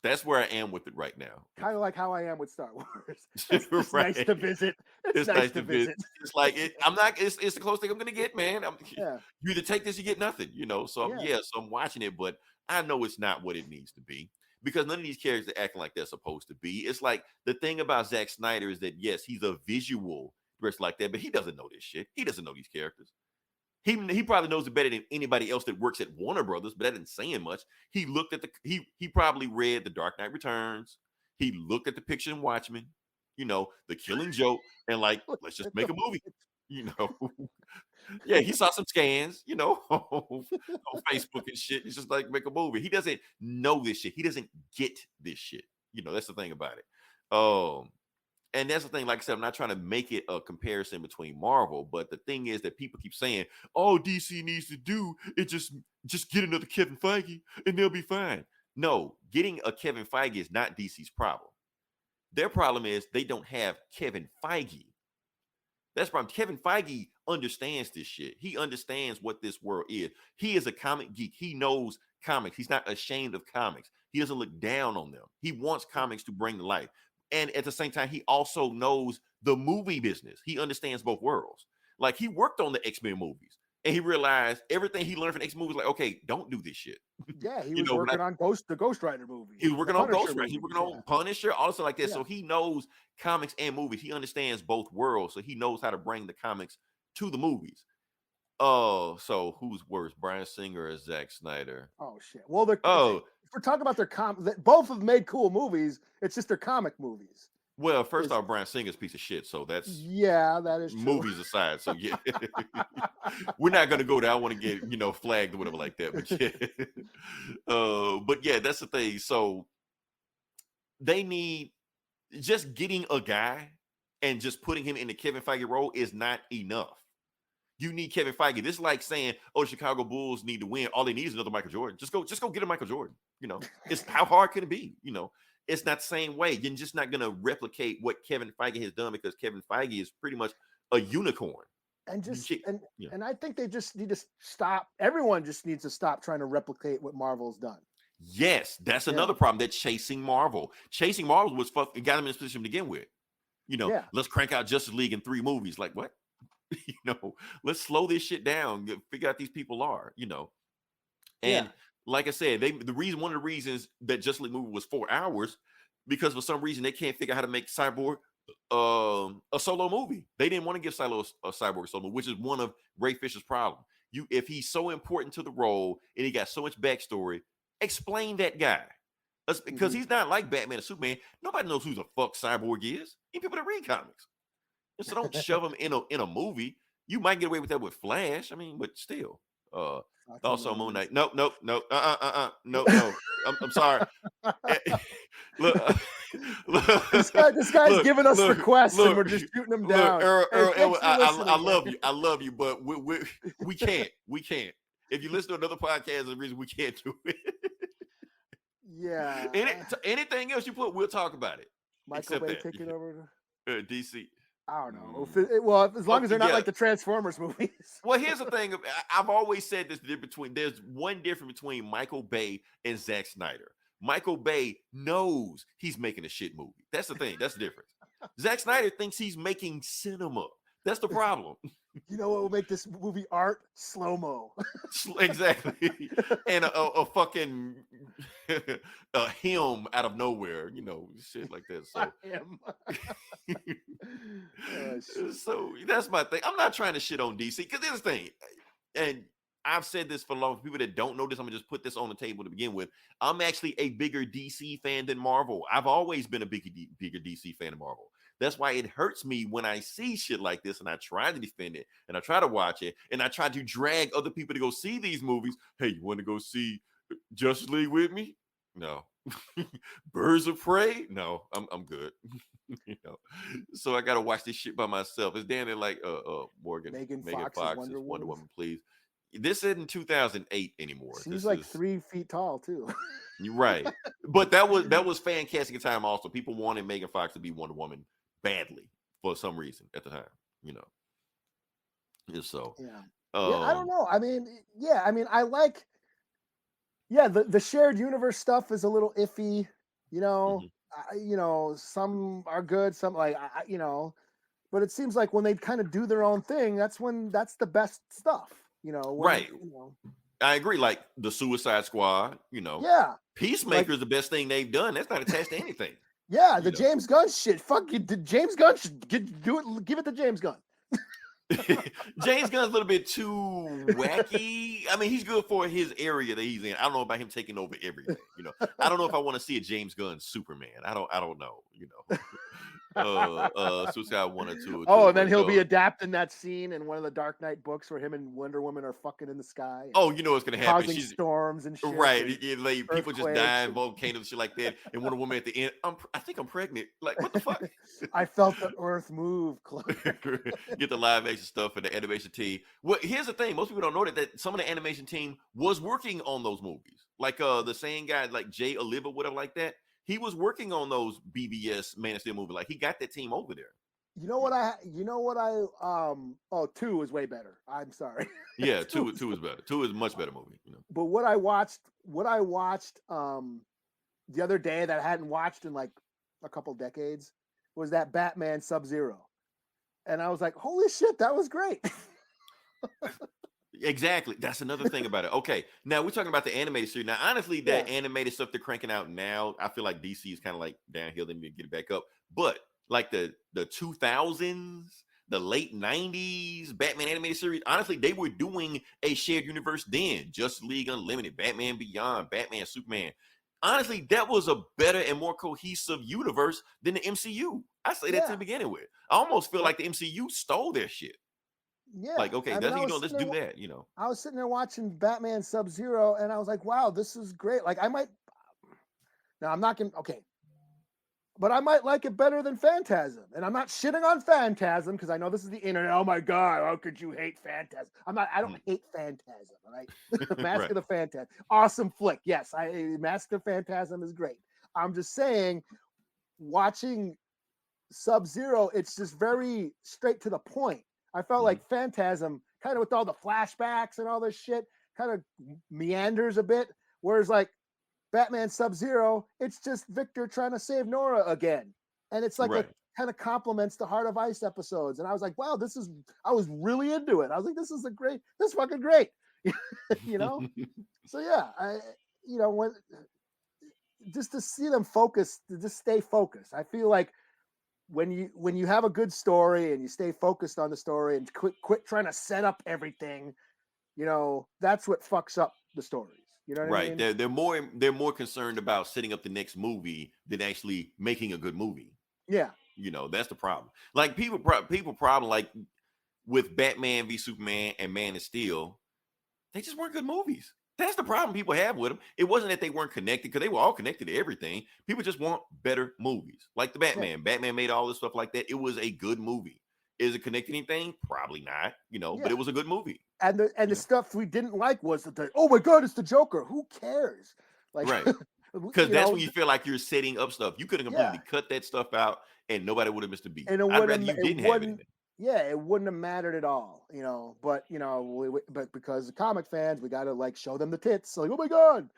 that's where I am with it right now. Kind of like how I am with Star Wars. It's Right. nice to visit. It's nice to visit. It's like it's the closest thing I'm gonna get, man. Yeah. You either take this, you get nothing, you know. So Yeah. so I'm watching it, but I know it's not what it needs to be, because none of these characters are acting like they're supposed to be. It's like, the thing about Zack Snyder is that, yes, he's a visual dressed like that, but he doesn't know this shit. He doesn't know these characters. He probably knows it better than anybody else that works at Warner Brothers, but that isn't saying much. He looked at he probably read The Dark Knight Returns. He looked at the picture in Watchmen, you know, The Killing Joke, and like, let's just make a movie, you know. Yeah, he saw some scans, you know, on Facebook and shit. It's just like, make a movie. He doesn't know this shit. He doesn't get this shit. You know, that's the thing about it. And that's the thing, like I said, I'm not trying to make it a comparison between Marvel, but the thing is that people keep saying, all DC needs to do is just get another Kevin Feige and they'll be fine. No, getting a Kevin Feige is not DC's problem. Their problem is they don't have Kevin Feige. That's the problem. Kevin Feige understands this shit. He understands what this world is. He is a comic geek. He knows comics. He's not ashamed of comics. He doesn't look down on them. He wants comics to bring to life. And at the same time, he also knows the movie business. He understands both worlds. Like, he worked on the X-Men movies, and he realized everything he learned from X-Men movies, like, okay, don't do this shit. Yeah, he was working on the Ghost Rider movie. He was working on Ghost Rider. He He was working on Punisher, all stuff like that. Yeah. So he knows comics and movies. He understands both worlds. So he knows how to bring the comics to the movies. Oh, so who's worse, Bryan Singer or Zack Snyder? Oh shit. Well, if we're talking about their both have made cool movies. It's just their comic movies. Well, first off, Bryan Singer's a piece of shit. So that's, yeah, that is true. Movies aside. So yeah, we're not gonna go there. I want to get, you know, flagged or whatever like that. But yeah, but yeah, that's the thing. So they need, just getting a guy and just putting him in the Kevin Feige role is not enough. You need Kevin Feige. This is like saying, oh, Chicago Bulls need to win. All they need is another Michael Jordan. Just go get a Michael Jordan. You know, it's how hard can it be? You know, it's not the same way. You're just not gonna replicate what Kevin Feige has done, because Kevin Feige is pretty much a unicorn. And and I think they just need to stop. Everyone just needs to stop trying to replicate what Marvel's done. Yes, that's another problem. They're chasing Marvel. Chasing Marvel was got them in this position to begin with. You know, let's crank out Justice League in 3 movies. Like, what? You know, let's slow this shit down. Figure out these people are. You know, and like I said, one of the reasons that Justice League movie was 4 hours, because for some reason they can't figure out how to make Cyborg a solo movie. They didn't want to give Cyborg a solo movie, which is one of Ray Fisher's problem. If he's so important to the role and he got so much backstory, explain that guy. Because he's not like Batman or Superman. Nobody knows who the fuck Cyborg is. Even people that read comics. And so don't shove him in a movie. You might get away with that with Flash. I mean, but still. Also Moon Knight. No. No. I'm sorry. Look, this guy's giving us requests and we're just shooting them down. Earl, I love you, but we can't. If you listen to another podcast, there's a reason we can't do it. Yeah. Anything else you put, we'll talk about it. Michael Bay taking over DC. I don't know. As long as they're not like the Transformers movies. Well, here's the thing. I've always said this, there's one difference between Michael Bay and Zack Snyder. Michael Bay knows he's making a shit movie. That's the thing. That's the difference. Zack Snyder thinks he's making cinema. That's the problem. You know what will make this movie art? Slow-mo. Exactly. And a fucking a hymn out of nowhere, shit like that. So, Him. so that's my thing. I'm not trying to shit on DC because this thing, and I've said this for long. For people that don't know this, I'm gonna just put this on the table to begin with. I'm actually a bigger DC fan than Marvel. I've always been a bigger DC fan than Marvel. That's why it hurts me when I see shit like this and I try to defend it and I try to watch it and I try to drag other people to go see these movies. Hey, you want to go see Justice League with me? No. Birds of Prey? No, I'm good. So I gotta watch this shit by myself. It's damn near like Megan Fox is Wonder Woman, please. This isn't 2008 anymore. She's like 3 feet tall too. You're right. But that was fan casting time also. People wanted Megan Fox to be Wonder Woman badly for some reason at the time, So I don't know. I mean, I like the shared universe stuff is a little iffy, some are good, some like but it seems like when they kind of do their own thing, that's the best stuff, right. I agree. Like the Suicide Squad, Peacemaker is the best thing they've done. That's not attached to anything. Yeah, the James Gunn shit. Fuck you. James Gunn should do it. Give it to James Gunn. James Gunn's a little bit too wacky. I mean, he's good for his area that he's in. I don't know about him taking over everything. I don't know if I want to see a James Gunn Superman. I don't know. Suicide 1 or 2. Oh, and then he'll be adapting that scene in one of the Dark Knight books where him and Wonder Woman are fucking in the sky. Oh, you know what's gonna happen? Causing storms and shit. Right, like people just dying, volcanoes, shit like that. And Wonder Woman at the end, I think I'm pregnant. Like, what the fuck? I felt the earth move. Get the live action stuff and the animation team. Well, here's the thing: most people don't know that some of the animation team was working on those movies. Like the same guy, like Jay Oliva, whatever, like that. He was working on those BBS Man of Steel movie. Like he got that team over there. 2 is way better. I'm sorry. Yeah, 2 is better. 2 is a much better movie. But what I watched the other day that I hadn't watched in like a couple decades was that Batman Sub-Zero. And I was like, holy shit, that was great. Exactly. That's another thing about it. Okay. Now we're talking about the animated series. Now, honestly, that animated stuff they're cranking out now, I feel like DC is kind of like downhill. They need to get it back up. But like the 2000s, the late 90s Batman animated series, honestly, they were doing a shared universe then. Justice League Unlimited, Batman Beyond, Batman, Superman. Honestly, that was a better and more cohesive universe than the MCU. I say that to begin with. I almost feel like the MCU stole their shit. Yeah. Like, okay, that's what you doing. Let's do that, I was sitting there watching Batman Sub-Zero and I was like, wow, this is great. Like I might but I might like it better than Phantasm. And I'm not shitting on Phantasm because I know this is the internet. Oh my God, how could you hate Phantasm? I don't hate Phantasm, all right? Mask of the Phantasm. Awesome flick. Yes, Mask of the Phantasm is great. I'm just saying, watching Sub-Zero, it's just very straight to the point. I felt like Phantasm, kind of with all the flashbacks and all this shit, kind of meanders a bit. Whereas like Batman Sub-Zero, it's just Victor trying to save Nora again. And it's like it kind of complements the Heart of Ice episodes. And I was like, wow, I was really into it. I was like, this is fucking great. So yeah, just to see them focus, to just stay focused. I feel like when you have a good story and you stay focused on the story and quit trying to set up everything, that's what fucks up the stories. You know what I mean? They're more concerned about setting up the next movie than actually making a good movie. Yeah. That's the problem. Like people problem like with Batman v Superman and Man of Steel, they just weren't good movies. That's the problem people have with them. It wasn't that they weren't connected, because they were all connected to everything. People just want better movies. Like the Batman. Yeah. Batman made all this stuff like that. It was a good movie. Is it connected anything? Probably not, but it was a good movie. And the stuff we didn't like was oh my God, it's the Joker. Who cares? Like, right. Because that's when you feel like you're setting up stuff. You could have completely cut that stuff out and nobody would have missed a beat. And I'd rather you didn't have it. Yeah, it wouldn't have mattered at all, but but because of comic fans, we got to like show them the tits. So like, oh my God,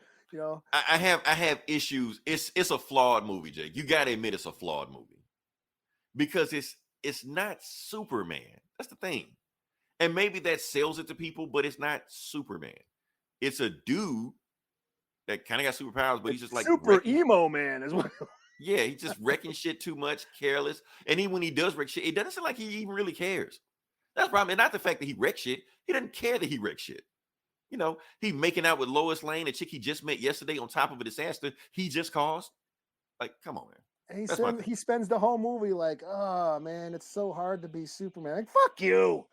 I have issues. It's a flawed movie, Jake. You got to admit it's a flawed movie because it's not Superman. That's the thing. And maybe that sells it to people, but it's not Superman. It's a dude that kind of got superpowers, but he's just like super wrecking. emo man as well. Yeah, he's just wrecking shit too much, careless. And even when he does wreck shit, it doesn't seem like he even really cares. That's the problem. And not the fact that he wrecks shit. He doesn't care that he wrecks shit. You know, he making out with Lois Lane, a chick he just met yesterday on top of a disaster he just caused. Like, come on, man. And he spends the whole movie like, oh man, it's so hard to be Superman. Like, fuck you.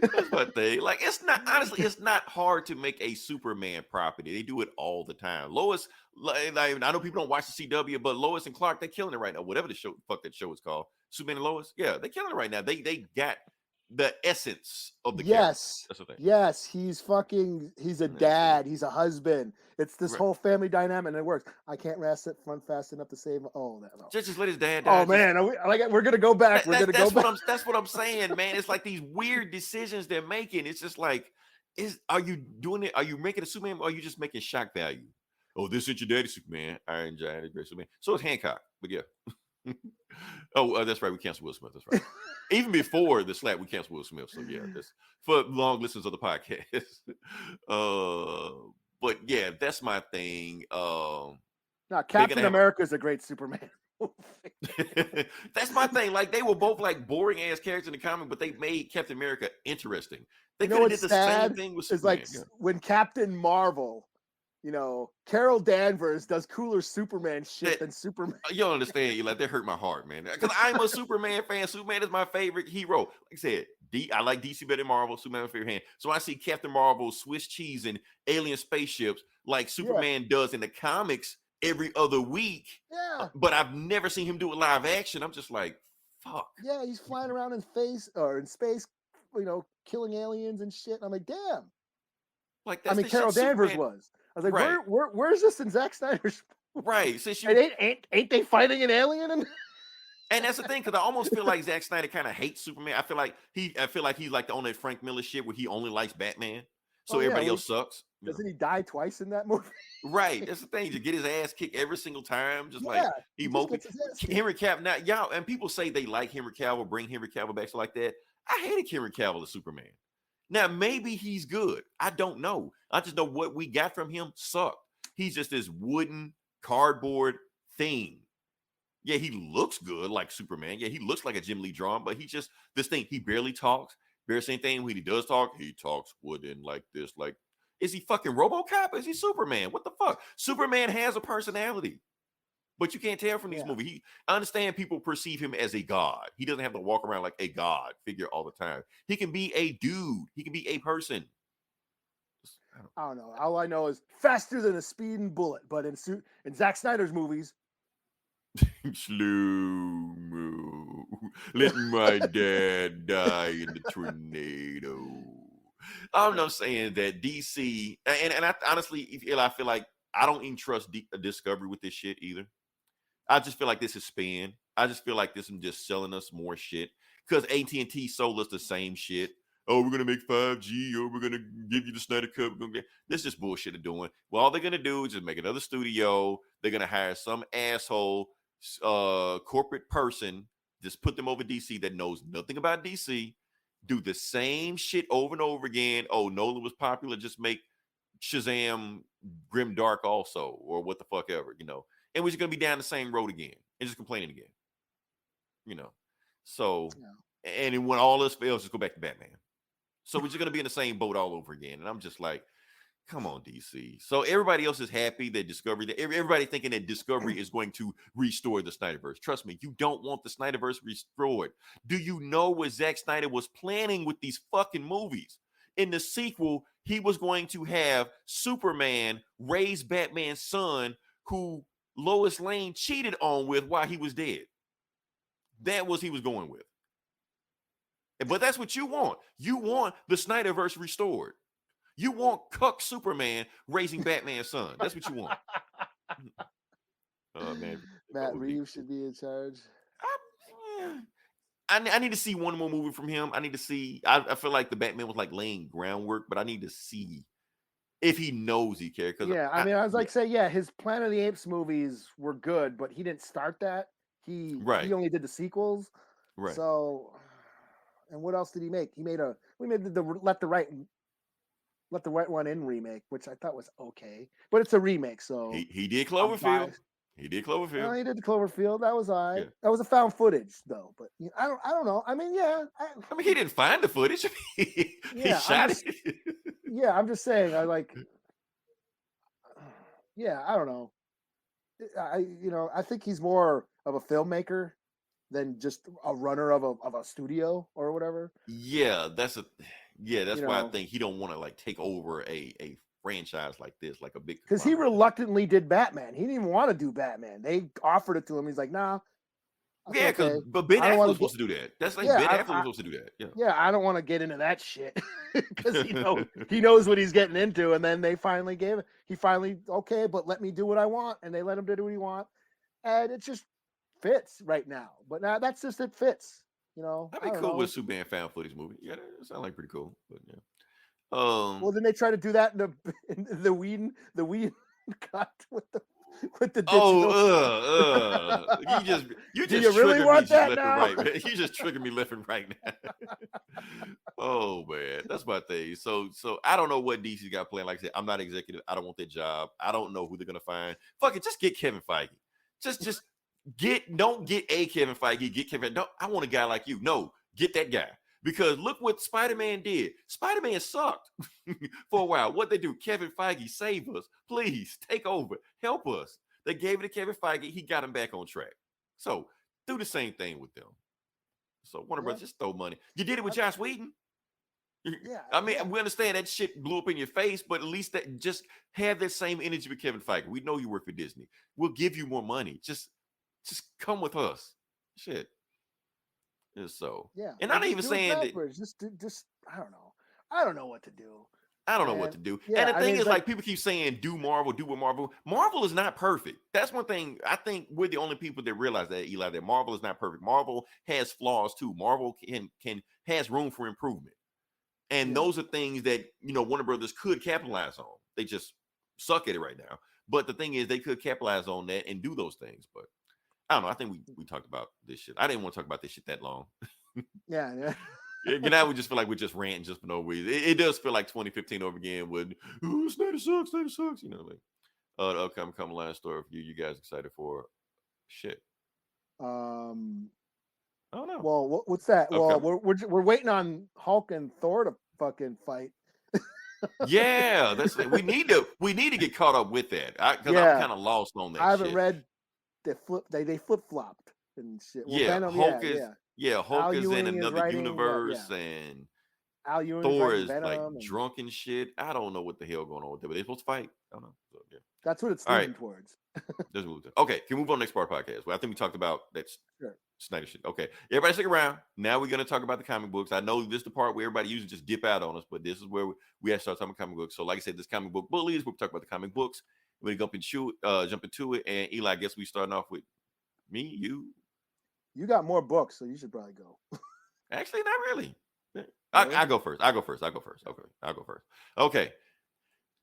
That's my thing. Like, it's not, honestly, it's not hard to make a Superman property. They do it all the time. Lois, like, I know people don't watch the CW, but Lois and Clark, they're killing it right now. Whatever the show, fuck that show is called, Superman and Lois. Yeah, they're killing it right now. They got the essence of the character. That's the thing. Yes, he's a dad, he's a husband. It's this whole family dynamic, and it works. I can't run fast enough to save. Oh, no. Just let his dad die. Oh man, we're gonna go back. That's what I'm saying, man. It's like these weird decisions they're making. It's just like, are you doing it? Are you making a Superman, or are you just making shock value? Oh, this is your daddy Superman, Iron Giant, great Superman. So it's Hancock, but yeah. That's right. We canceled Will Smith. That's right. Even before the slap, we canceled Will Smith. So yeah, that's for long listeners of the podcast. But yeah, that's my thing. Captain America is a great Superman. That's my thing. Like, they were both like boring ass characters in the comic, but they made Captain America interesting. They could have did the same thing with Superman. It's like when Captain Marvel, Carol Danvers does cooler Superman shit than Superman. You don't understand, Eli. That hurt my heart, man. Because I'm a Superman fan. Superman is my favorite hero. Like I said, I like DC better than Marvel. Superman my favorite hand. So I see Captain Marvel, Swiss cheese, and alien spaceships like Superman does in the comics every other week. Yeah. But I've never seen him do it live action. I'm just like, fuck. Yeah, he's flying around in space, killing aliens and shit. I'm like, damn. Like, that's Carol Danvers was. I was like, where's this in Zack Snyder's? Right. Since ain't they fighting an alien? And that's the thing, because I almost feel like Zack Snyder kind of hates Superman. I feel like he's like on that Frank Miller shit where he only likes Batman, so everybody else sucks. Doesn't he die twice in that movie? Right. That's the thing. To get his ass kicked every single time, like he moping. Henry Cavill. Now, y'all, and people say they like Henry Cavill, bring Henry Cavill back, so like that. I hated Henry Cavill as Superman. Now, maybe he's good. I don't know. I just know what we got from him sucked. He's just this wooden cardboard thing. Yeah, he looks good like Superman. Yeah, he looks like a Jim Lee drawing, but he's just this thing. He barely talks. Barely same thing. When he does talk, he talks wooden like this. Like, is he fucking RoboCop? Is he Superman? What the fuck? Superman has a personality. But you can't tell from these movies. I understand people perceive him as a god. He doesn't have to walk around like a god figure all the time. He can be a dude. He can be a person. I don't know. All I know is faster than a speeding bullet. But in Zack Snyder's movies, slow-mo. Let my dad die in the tornado. I'm not saying that DC, and I honestly, I feel like I don't even trust Discovery with this shit either. I just feel like this is spin. I just feel like this is just selling us more shit because AT&T sold us the same shit. Oh, we're gonna make 5G, or we're gonna give you the Snyder Cut. This is just bullshit they're doing. Well, all they're gonna do is just make another studio. They're gonna hire some asshole corporate person, just put them over DC that knows nothing about DC, do the same shit over and over again. Oh, Nolan was popular, just make Shazam Grim Dark also, or what the fuck ever, and we're just gonna be down the same road again and just complaining again, so and then when all this fails, just go back to Batman. So we're just gonna be in the same boat all over again, and I'm just like, come on, DC. So everybody else is happy that everybody thinking that Discovery is going to restore the Snyderverse. Trust me, you don't want the Snyderverse restored. Do you know what Zack Snyder was planning with these fucking movies? In the sequel, he was going to have Superman raise Batman's son, who Lois Lane cheated on with while he was dead. That was he was going with. But that's what you want. You want the Snyderverse restored. You want cuck Superman raising Batman's son. That's what you want. Oh, man. Matt Reeves should be in charge. I need to see one more movie from him. I need to see. I feel like the Batman was like laying groundwork, but I need to see if he knows he cares. Yeah, I was like, his Planet of the Apes movies were good, but he didn't start that. He Right. only did the sequels. Right. So, and what else did he make? We made the Let the Right One In remake, which I thought was okay, but it's a remake, so He did I'm Cloverfield. biased. He did Cloverfield. He did the Cloverfield. That was all Yeah. right. That was a found footage though, but I don't know. I mean, yeah, I mean, he didn't find the footage. He yeah, shot it. I'm just saying. Yeah, I don't know. I think he's more of a filmmaker than just a runner of a studio or whatever. Yeah, that's why I know. think he don't want to like take over a franchise like this, like a big. Because he conglomerate. reluctantly did Batman. He didn't even want to do Batman. They offered it to him. He's like, nah. That's Yeah, okay. but Ben I don't Affleck wanna was supposed to do that. That's like Yeah, Ben I- Affleck was supposed to do that. Yeah. Yeah, I don't want to get into that shit because he knows what he's getting into. And then they finally okay, but let me do what I want, and they let him do what he want, and it just fits right now. But now that's just it fits. That'd be I don't cool know. with Superman found footage movie. Yeah, that sounds like pretty cool. But yeah. Well, then they try to do that in the Whedon cut with the digital. You Do just you really trigger want me just that left now? and right, man. You just trigger me left and right now. Oh man, that's my thing. So I don't know what DC got planned. Like I said, I'm not executive. I don't want that job. I don't know who they're gonna find. Fuck it, just get Kevin Feige. Just don't get a Kevin Feige. Get Kevin. No, I want a guy like you. No, get that guy. Because look what Spider-Man did. Spider-Man sucked for a while. What they do? Kevin Feige, save us. Please take over. Help us. They gave it to Kevin Feige. He got him back on track. So do the same thing with them. So Warner Brothers, just throw money. You did it with Joss Whedon. Yeah. I mean, we understand that shit blew up in your face, but at least that just have that same energy with Kevin Feige. We know you work for Disney. We'll give you more money. Just come with us. Shit. So Yeah, and I'm not even saying that. Just I don't know. I don't know what to do. I don't know what to do. Yeah, and the thing mean, is, like people keep saying, do what Marvel. Marvel is not perfect. That's one thing. I think we're the only people that realize that, Eli, that Marvel is not perfect. Marvel has flaws too. Marvel has room for improvement. And those are things that, Warner Brothers could capitalize on. They just suck at it right now. But the thing is, they could capitalize on that and do those things. But I don't know. I think we talked about this shit. I didn't want to talk about this shit that long. Yeah. Now we just feel like we're just ranting just for no reason. It does feel like 2015 over again with Snyder sucks. Like the upcoming line story for you guys excited for shit. I don't know. Well, what's that? Okay. Well, we're waiting on Hulk and Thor to fucking fight. Yeah, that's it. We need to get caught up with that because I'm kind of lost on that. I haven't read they flip flopped and shit. Well, Venom, Hulk is in another universe and Thor is like drunk and shit. I don't know what the hell going on with them, but they're supposed to fight. I don't know. So, yeah. That's what it's leaning towards. Okay, can we move on to the next part of the podcast? Well, I think we talked about that Snyder shit. Okay, everybody stick around. Now we're going to talk about the comic books. I know this is the part where everybody usually just dip out on us, but this is where we have to start talking about comic books. So like I said, this comic book bullies, we'll talk about the comic books. We're going to jump into it. And Eli, I guess we starting off with me, you. You got more books, so you should probably go. Actually, not really. I go first. Okay, I'll go first. Okay.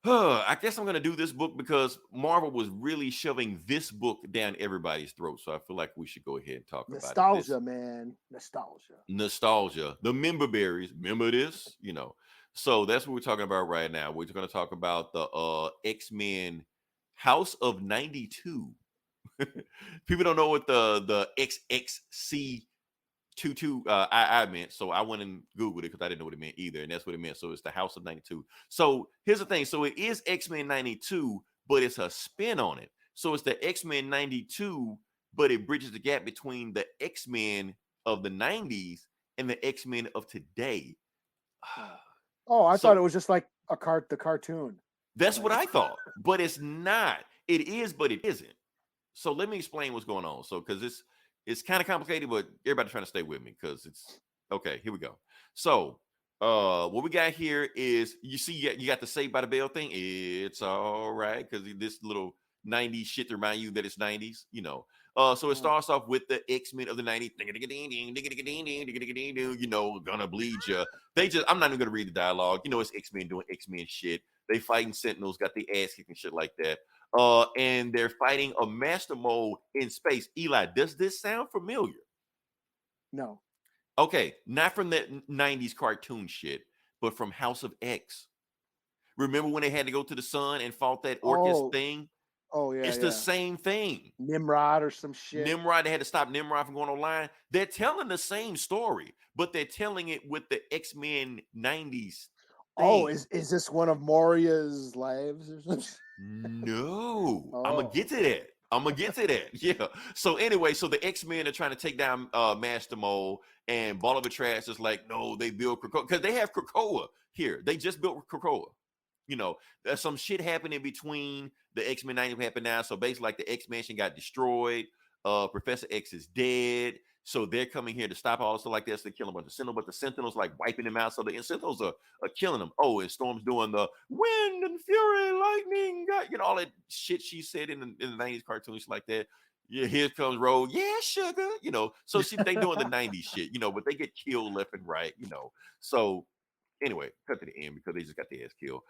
I guess I'm going to do this book because Marvel was really shoving this book down everybody's throat. So I feel like we should go ahead and talk about it. Nostalgia, man. Nostalgia. The member berries. Remember this? So that's what we're talking about right now. We're going to talk about the X-Men House of 92. People don't know what the XCII meant, so I went and Googled it because I didn't know what it meant either, and that's what it meant. So it's the House of 92. So here's the thing. So it is X-Men 92, but it's a spin on it. So it's the X-Men 92, but it bridges the gap between the X-Men of the 90s and the X-Men of today. Oh, I thought it was just like the cartoon. That's what I thought, but it's not. It is, but it isn't. So let me explain what's going on. So because it's kind of complicated, but everybody's trying to stay with me because it's okay. Here we go. So what we got here is you see you got the Saved by the Bell thing. It's all right because this little 90s shit to remind you that it's 90s, So it starts off with the X-Men of the 90s. Gonna bleed you. I'm not even gonna read the dialogue. It's X-Men doing X-Men shit. They fighting Sentinels, got the ass kicking shit like that. And they're fighting a master mold in space. Eli, does this sound familiar? No. Okay, not from that 90s cartoon shit, but from House of X. Remember when they had to go to the sun and fought that Orcus thing? Oh yeah, It's the same thing. Nimrod or some shit. Nimrod, they had to stop Nimrod from going online. They're telling the same story, but they're telling it with the X-Men 90s Oh, thing. is this one of Moria's lives or something? No, I'm gonna get to that. I'm gonna get to that. Yeah. So anyway, so the X-Men are trying to take down Master Mold, and Ball of Trash is like, no, they build Krakoa because they have Krakoa here. They just built Krakoa. You know, there's some shit happening between the X-Men 90 happened now. So basically, like the X-Mansion got destroyed. Professor X is dead. So they're coming here to stop all stuff like this to kill a bunch of Sentinels, but the Sentinels like wiping them out. So the Sentinels are killing them. Oh, and Storm's doing the wind and fury, lightning, all that shit she said in the 90s cartoons like that. Yeah, here comes Rogue. Yeah, sugar. So they doing the 90s shit, but they get killed left and right, So anyway, cut to the end because they just got their ass killed.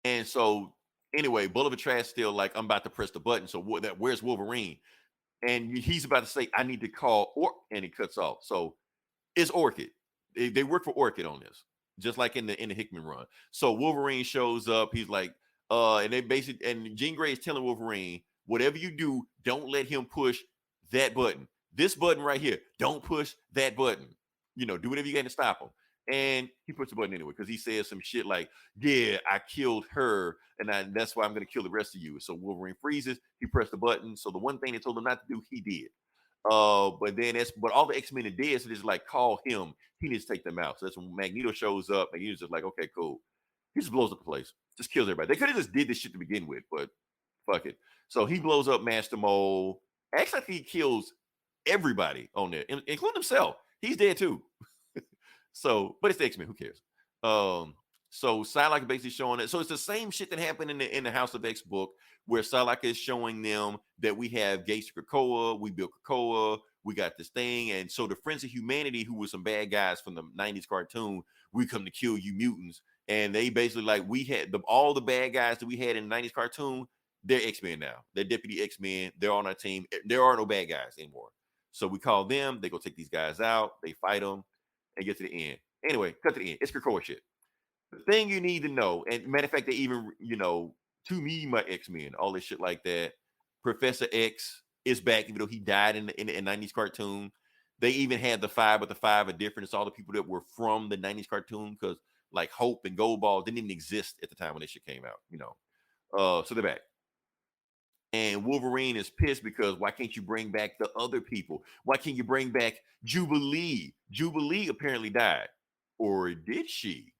And so anyway, Bullock of Trash still like, I'm about to press the button. So where's Wolverine? And he's about to say, I need to call and he cuts off. So it's Orchid. They work for Orchid on this, just like in the Hickman run. So Wolverine shows up. He's like, and they basically, and Jean Grey is telling Wolverine, whatever you do, don't let him push that button. This button right here, don't push that button. Do whatever you can to stop him. And he puts the button anyway because he says some shit like, yeah, I killed her and that's why I'm going to kill the rest of you. So Wolverine freezes. He pressed the button. So the one thing they told him not to do, he did. But all the X-Men are dead. So they just like, call him. He needs to take them out. So that's when Magneto shows up. Magneto's just like, okay, cool. He just blows up the place. Just kills everybody. They could have just did this shit to begin with, but fuck it. So he blows up Master Mold. Actually, I think he kills everybody on there, including himself. He's dead too. So, but it's the X-Men. Who cares? So Psylocke is basically showing it. So it's the same shit that happened in the House of X book, where Psylocke is showing them that we have gates to Krakoa, we built Krakoa, we got this thing, and so the Friends of Humanity, who were some bad guys from the 90s cartoon, we come to kill you mutants, and they basically like we had all the bad guys that we had in the 90s cartoon, they're X-Men now. They're Deputy X-Men. They're on our team. There are no bad guys anymore. So we call them. They go take these guys out. They fight them. And get to the end. Anyway, cut to the end. It's Krakoa shit. The thing you need to know, and matter of fact, they even, to me, my X-Men, all this shit like that. Professor X is back, even though he died in the 90s cartoon. They even had the five, but the five are different. It's all the people that were from the 90s cartoon, because like Hope and Goldball didn't even exist at the time when this shit came out, so they're back. And Wolverine is pissed because why can't you bring back the other people? Why can't you bring back Jubilee? Jubilee apparently died. Or did she?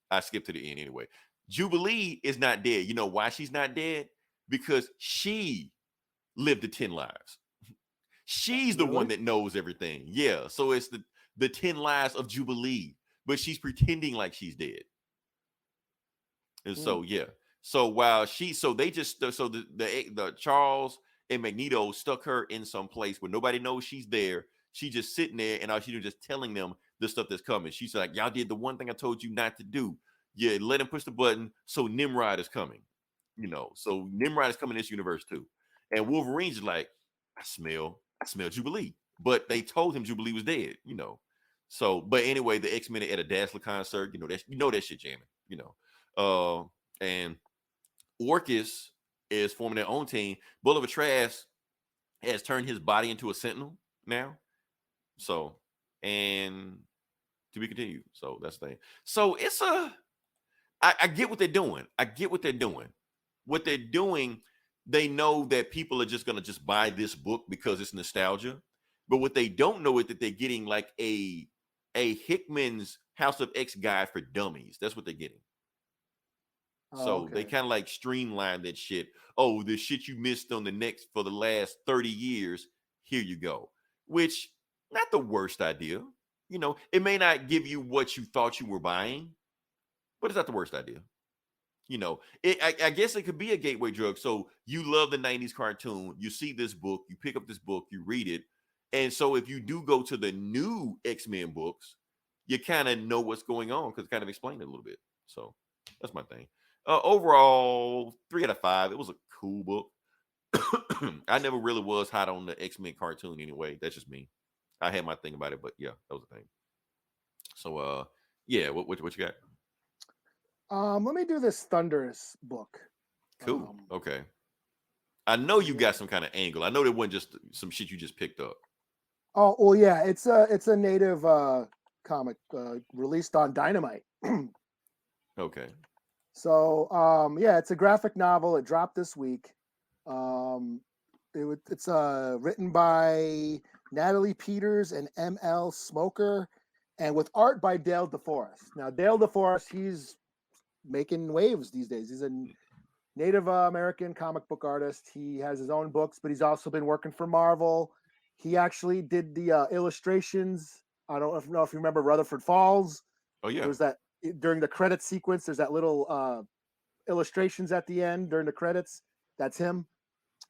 I skipped to the end anyway. Jubilee is not dead. You know why she's not dead? Because she lived the 10 lives. She's the one that knows everything. Yeah. So it's the 10 lives of Jubilee. But she's pretending like she's dead. And so, yeah. So the Charles and Magneto stuck her in some place where nobody knows she's there. She's just sitting there, and all she's doing is just telling them the stuff that's coming. She's like, y'all did the one thing I told you not to do. Yeah, let him push the button. So Nimrod is coming. So Nimrod is coming in this universe too. And Wolverine's just like, I smell Jubilee. But they told him Jubilee was dead, So, but anyway, the X-Men at a Dazzler concert, that shit jamming, and Orcus is forming their own team. Bullock of Trash has turned his body into a Sentinel now. So, and to be continued. So that's the thing. So it's I get what they're doing. What they're doing, they know that people are just going to just buy this book because it's nostalgia. But what they don't know is that they're getting like a Hickman's House of X guide for dummies. That's what they're getting. So they kind of like streamline that shit. Oh, the shit you missed for the last 30 years. Here you go. Which, not the worst idea. It may not give you what you thought you were buying, but it's not the worst idea. I guess it could be a gateway drug. So you love the 90s cartoon. You see this book. You pick up this book. You read it. And so if you do go to the new X-Men books, you kind of know what's going on because it kind of explained it a little bit. So that's my thing. Overall, 3 out of 5. It was a cool book. I never really was hot on the X-Men cartoon anyway. That's just me. I had my thing about it, but yeah, that was the thing. So yeah, what you got? Let me do this Thunderous book. Cool. Okay. I know you yeah. got some kind of angle. I know it wasn't just some shit you just picked up. Oh well, yeah, it's a native comic released on Dynamite. Okay. So yeah, it's a graphic novel. It dropped this week. It's written by Natalie Peters and M.L. Smoker, and with art by Dale DeForest. Now Dale DeForest, he's making waves these days. He's a Native American comic book artist. He has his own books, but he's also been working for Marvel. He actually did the illustrations. I don't know if you remember Rutherford Falls. Oh yeah. There was that during the credit sequence. There's that little illustrations at the end during the credits. That's him.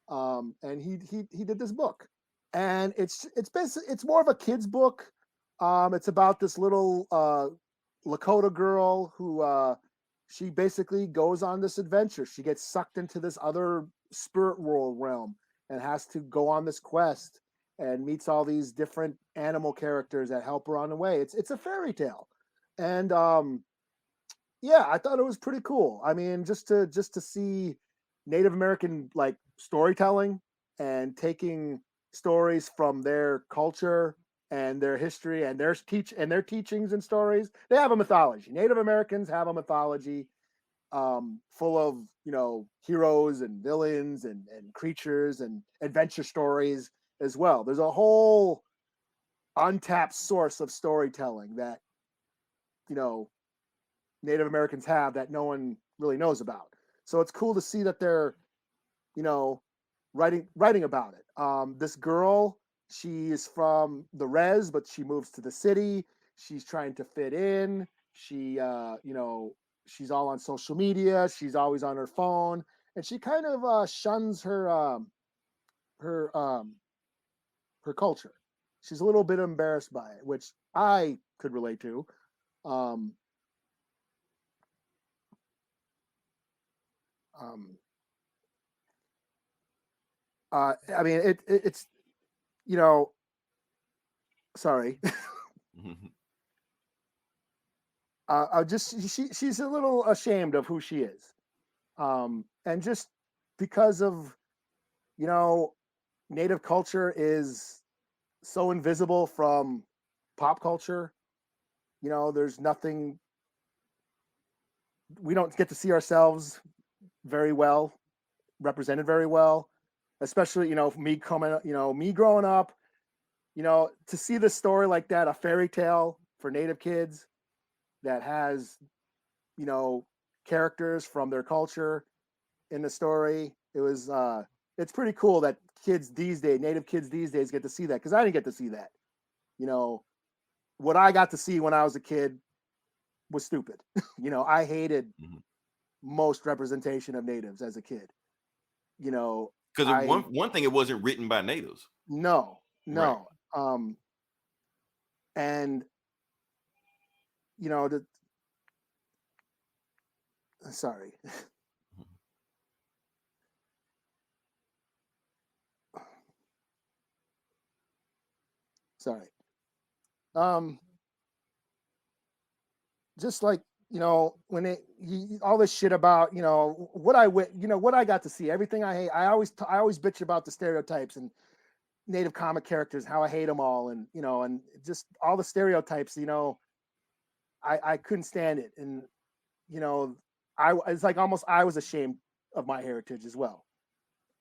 And he did this book, and it's basically it's more of a kid's book. It's about this little Lakota girl who she basically goes on this adventure. She gets sucked into this other spirit world realm and has to go on this quest and meets all these different animal characters that help her on the way. It's a fairy tale, and yeah, I thought it was pretty cool. I mean, just to see Native American like storytelling and taking stories from their culture and their history and their teachings and stories. They have a mythology. Native Americans have a mythology full of, you know, heroes and villains and creatures and adventure stories as well. There's a whole untapped source of storytelling that, you know, Native Americans have that no one really knows about. So it's cool to see that they're, you know, writing about it. This girl, she is from the res, but she moves to the city. She's trying to fit in. She, you know, she's all on social media. She's always on her phone, and she kind of shuns her her culture. She's a little bit embarrassed by it, which I could relate to. Um, um, I mean, it's, you know, sorry. I just she's a little ashamed of who she is, and just because of, you know, Native culture is so invisible from pop culture. You know, there's nothing, we don't get to see ourselves very well represented very well, especially, you know, me coming, you know, me growing up, you know, to see this story like that, a fairy tale for Native kids that has, you know, characters from their culture in the story. It was it's pretty cool that Native kids these days get to see that, because I didn't get to see that. You know, what I got to see when I was a kid was stupid. You know, I hated most representation of natives as a kid. You know, because one thing, it wasn't written by natives. No. Right. And you know, sorry. Sorry. Just like, you know, when all this shit about, you know, what I got to see, everything I hate. I always bitch about the stereotypes and Native comic characters, how I hate them all, and, you know, and just all the stereotypes. You know, I couldn't stand it, and, you know, it's like almost I was ashamed of my heritage as well.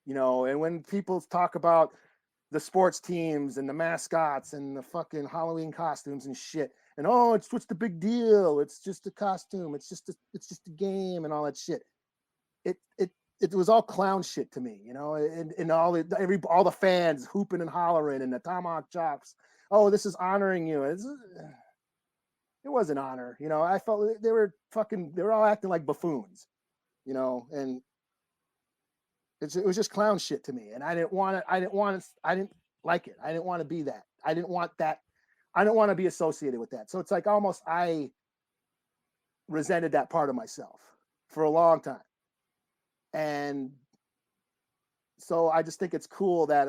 You know, and when people talk about the sports teams and the mascots and the fucking Halloween costumes and shit, and oh, what's the big deal? It's just a costume. It's just a game and all that shit. It was all clown shit to me, you know, and all the fans hooping and hollering and the tomahawk chops. Oh, this is honoring you. It wasn't honor, you know. I felt they were all acting like buffoons, you know, and it was just clown shit to me, and I didn't like it. I didn't want to be that. I didn't want that. I didn't want to be associated with that. So it's like almost I resented that part of myself for a long time. And so I just think it's cool that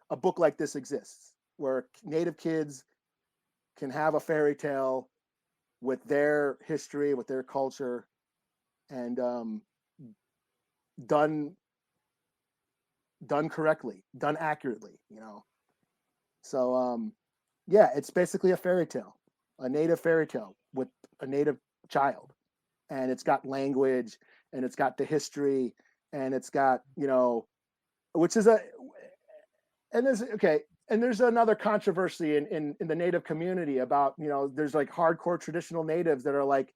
a book like this exists, where Native kids can have a fairy tale with their history, with their culture, and done correctly, done accurately, you know. So yeah, it's basically a fairy tale, a Native fairy tale with a Native child, and it's got language, and it's got the history, and it's got, you know, which is and there's another controversy in the Native community about, you know, there's like hardcore traditional Natives that are like,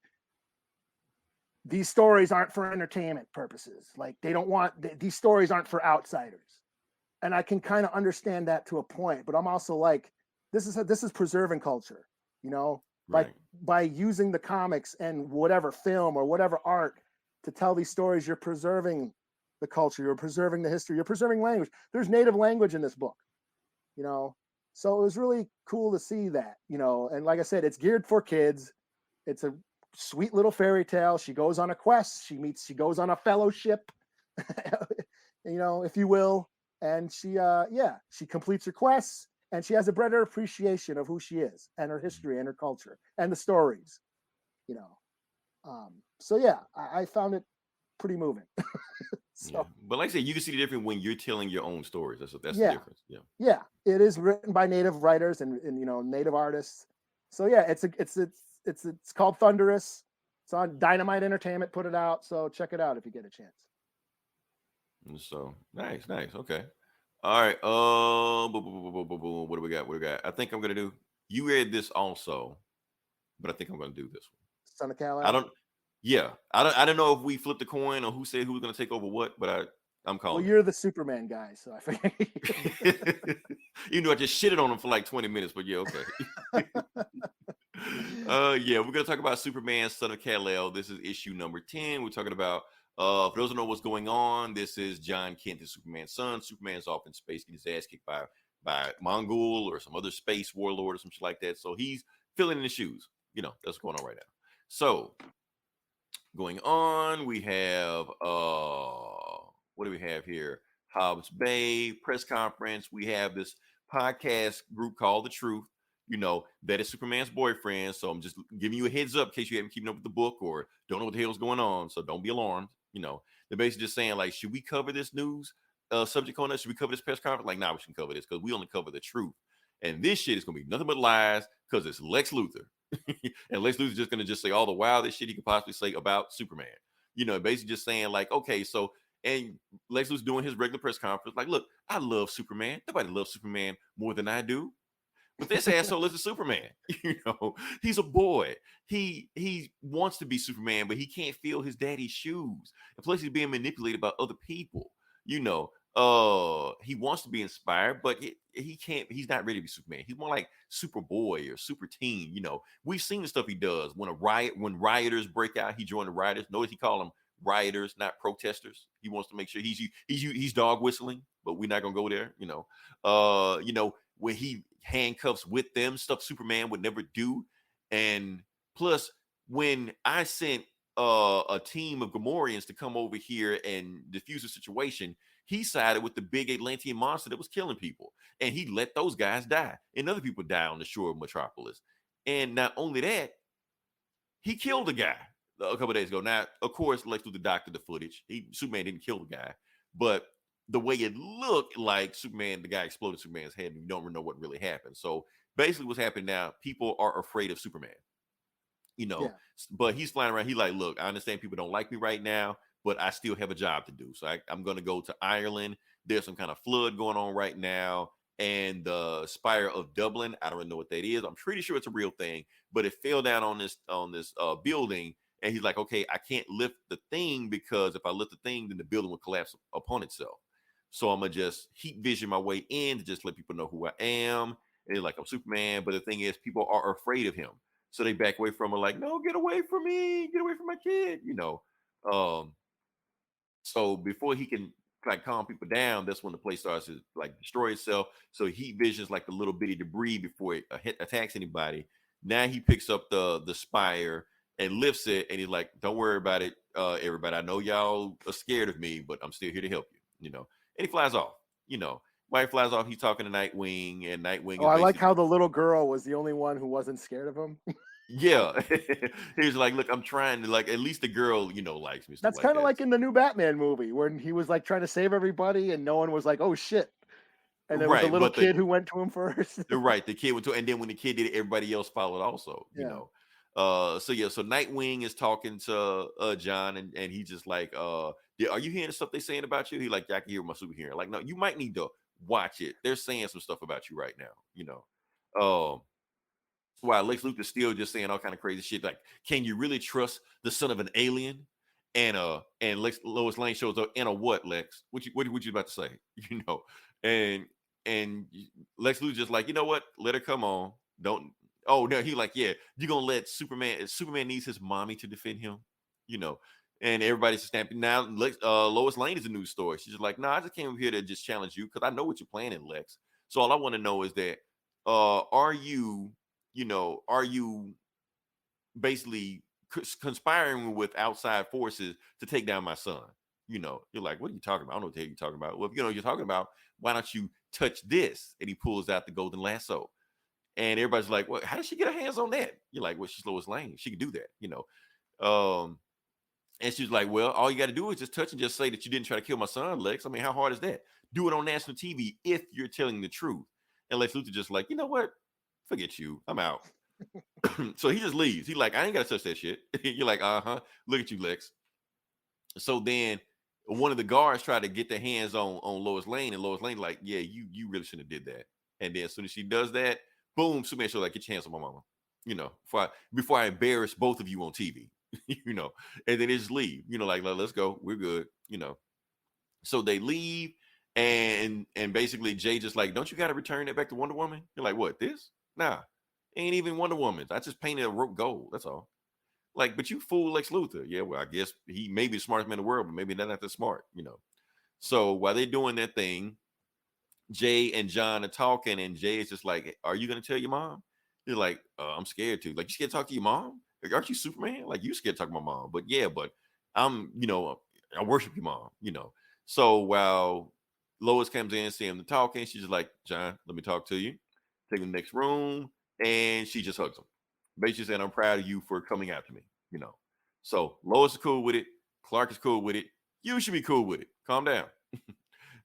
these stories aren't for entertainment purposes. Like, they don't want, these stories aren't for outsiders. And I can kind of understand that to a point, but I'm also like, this is preserving culture, you know, Right. by using the comics and whatever film or whatever art to tell these stories, you're preserving the culture, you're preserving the history, you're preserving language. There's Native language in this book, you know. So it was really cool to see that, you know. And like I said, it's geared for kids. It's a sweet little fairy tale. She goes on a quest. She goes on a fellowship, you know, if you will. And she completes her quests, and she has a better appreciation of who she is and her history and her culture and the stories, you know. So yeah, I found it pretty moving. So, yeah. But like I said, you can see the difference when you're telling your own stories. That's the Yeah. difference. Yeah. yeah, it is written by Native writers and you know, Native artists. So yeah, it's called Thunderous. It's on Dynamite Entertainment, put it out. So check it out if you get a chance. And so nice. Okay. All right. What do we got? I think I'm gonna do. You read this also, but I think I'm gonna do this one. Son of KAL-EL. I don't. Yeah, I don't know if we flipped the coin or who said who was gonna take over what, but I'm Well, calling. you're the Superman guy, so I figured. Even though I just shitted on him for like 20 minutes, but yeah, okay. Yeah, we're gonna talk about Superman, Son of KAL-EL. This is issue number 10. We're talking about for those who know what's going on, this is John Kent, the Superman's son. Superman's off in space, getting his ass kicked by Mongol or some other space warlord or some shit like that. So he's filling in the shoes. You know, that's what's going on right now. So going on, we have what do we have here? Hobbs Bay press conference. We have this podcast group called The Truth. You know, that is Superman's boyfriend. So I'm just giving you a heads up in case you haven't keeping up with the book or don't know what the hell's going on. So don't be alarmed. You know, they're basically just saying, like, should we cover this news subject on us? Should we cover this press conference? Like, nah, we shouldn't cover this because we only cover the truth. And this shit is going to be nothing but lies because it's Lex Luthor. And Lex Luthor's just going to just say all the wildest shit he could possibly say about Superman. You know, basically just saying, like, okay, so, and Lex Luthor's doing his regular press conference. Like, look, I love Superman. Nobody loves Superman more than I do. But this asshole is a Superman. You know, he's a boy. He wants to be Superman, but he can't fill his daddy's shoes. And plus, he's being manipulated by other people. You know, he wants to be inspired, but he can't. He's not ready to be Superman. He's more like Superboy or Super Teen. You know, we've seen the stuff he does when rioters break out. He joined the rioters. Notice he called them rioters, not protesters. He wants to make sure he's dog whistling, but we're not gonna go there. You know, when he handcuffs with them, stuff Superman would never do. And plus, when I sent a team of Gamorreans to come over here and defuse the situation, he sided with the big Atlantean monster that was killing people, and he let those guys die, and other people die on the shore of Metropolis. And not only that, he killed a guy a couple of days ago. Now, of course, Lex Luthor doctored the footage. Superman didn't kill the guy, but the way it looked like the guy exploded Superman's head, and you don't know what really happened. So basically what's happening now, people are afraid of Superman, you know. Yeah. But he's flying around. He like, look, I understand people don't like me right now, but I still have a job to do. So I'm going to go to Ireland. There's some kind of flood going on right now. And the Spire of Dublin, I don't really know what that is. I'm pretty sure it's a real thing, but it fell down on this building. And he's like, okay, I can't lift the thing because if I lift the thing, then the building will collapse upon itself. So I'm going to just heat vision my way in to just let people know who I am. And they're like, I'm Superman. But the thing is, people are afraid of him. So they back away from him like, no, get away from me. Get away from my kid, you know. So before he can like calm people down, that's when the place starts to like destroy itself. So heat visions like the little bitty debris before it attacks anybody. Now he picks up the spire and lifts it, and he's like, "Don't worry about it, everybody. I know y'all are scared of me, but I'm still here to help you." And he flies off. While he flies off, he's talking to Nightwing, and Nightwing Oh, is I like basically, how the little girl was the only one who wasn't scared of him. yeah. He's like, "Look, I'm trying to like at least the girl, likes me, stuff That's like kind of that." like in the new Batman movie when he was like trying to save everybody and no one was like, "Oh shit." And there was the Right, little but the kid who went to him first. right, the kid went to, and then when the kid did it, everybody else followed also. Yeah. So Nightwing is talking to John, and he's just like, yeah, are you hearing the stuff they're saying about you? He like, "Yeah, I can hear my super hearing." Like, no, you might need to watch it. They're saying some stuff about you right now. While Lex Luthor's still just saying all kind of crazy shit, like, "Can you really trust the son of an alien?" And Lois Lane shows up in a what, Lex? What you about to say? You know, and and Lex Luthor just like, "You know what? Let her come on. Don't." Oh no, he like, "Yeah, you gonna let Superman? Superman needs his mommy to defend him, you know." And everybody's stamping now. Lois Lane is a news story. She's just like, "No, I just came over here to just challenge you because I know what you're planning, Lex. So all I want to know is that, are you basically conspiring with outside forces to take down my son?" You're like, "What are you talking about? I don't know what the hell you're talking about." "Well, if you know what you're talking about, why don't you touch this?" And he pulls out the golden lasso. And everybody's like, "Well, how did she get her hands on that?" You're like, "Well, she's Lois Lane. She can do that." Um, and she's like, "Well, all you got to do is just touch and just say that you didn't try to kill my son, Lex. I mean, how hard is that? Do it on national TV if you're telling the truth." And Lex Luthor just like, "You know what? Forget you. I'm out." So he just leaves. He's like, "I ain't got to touch that shit." You're like, "Uh-huh. Look at you, Lex." So then one of the guards tried to get their hands on Lois Lane, and Lois Lane like, "Yeah, you really shouldn't have did that." And then as soon as she does that, boom, Superman shows like, "Get your hands on my mama," before I embarrass both of you on TV. And then they just leave. Like, "Let's go, we're good." So they leave, and basically Jay just like, "Don't you got to return it back to Wonder Woman?" You're like, "What, this? Nah, ain't even Wonder Woman. I just painted a rope gold. That's all." Like, "But you fool Lex Luthor." "Yeah, well, I guess he may be the smartest man in the world, but maybe not that smart. So while they're doing that thing, Jay and John are talking, and Jay is just like, "Are you gonna tell your mom?" He's like, "I'm scared to." Like, "You scared to talk to your mom? Like, aren't you Superman? Like, you scared to talk to my mom?" "But yeah, but I worship your mom." So while Lois comes in, see him talking, she's just like, "John, let me talk to you." Take him to the next room, and she just hugs him. Basically saying, "I'm proud of you for coming after me." So Lois is cool with it. Clark is cool with it. You should be cool with it. Calm down.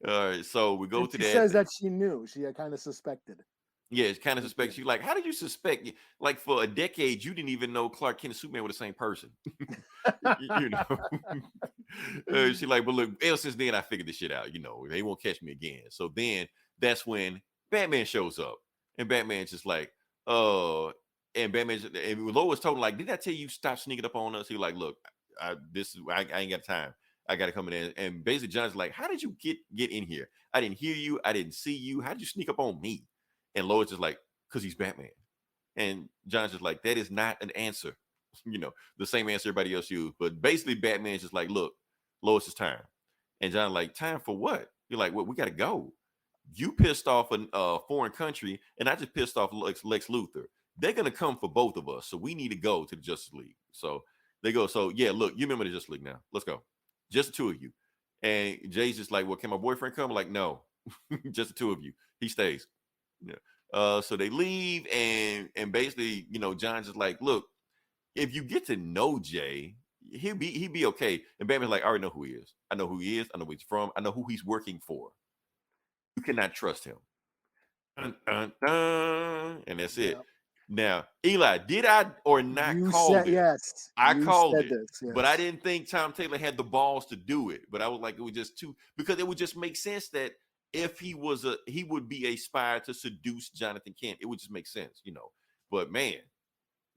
All right, so we go And to she that. says that she knew. She had kind of suspected. Yeah, it's kind of suspect. She's like, "How did you suspect? Like, for a decade, you didn't even know Clark Kent and Superman were the same person." you know. She's like, "But look, ever since then, I figured this shit out. They won't catch me again." So then that's when Batman shows up, and Batman's just like, and and Lois told him like, "Didn't I tell you stop sneaking up on us?" He like, "Look, I ain't got time. I got to come in." And basically, John's like, "How did you get in here? I didn't hear you. I didn't see you. How did you sneak up on me?" And Lois is like, "Because he's Batman." And John's just like, "That is not an answer." The same answer everybody else used. But basically, Batman's just like, "Look, Lois, it's time." And John like, "Time for what?" You're like, "Well, we got to go. You pissed off a foreign country, and I just pissed off Lex Luthor. They're going to come for both of us. So we need to go to the Justice League." So they go, "So yeah, look, you remember the Justice League now. Let's go. Just the two of you." And Jay's just like, "Well, can my boyfriend come?" I'm like, "No, just the two of you. He stays." Yeah. So they leave, and basically, John's just like, "Look, if you get to know Jay, he'd be okay." And Batman's like, "I already know who he is. I know who he is. I know where he's from. I know who he's working for. You cannot trust him." Dun, dun, dun. And that's it. Yeah. Now, Eli, did I or not You call said this? yes. I You called said it, this. but I Yes. didn't think Tom Taylor had the balls to do it. But I was like, it was just too, because it would just make sense that if he would be a spy to seduce Jonathan Kent. It would just make sense. But man,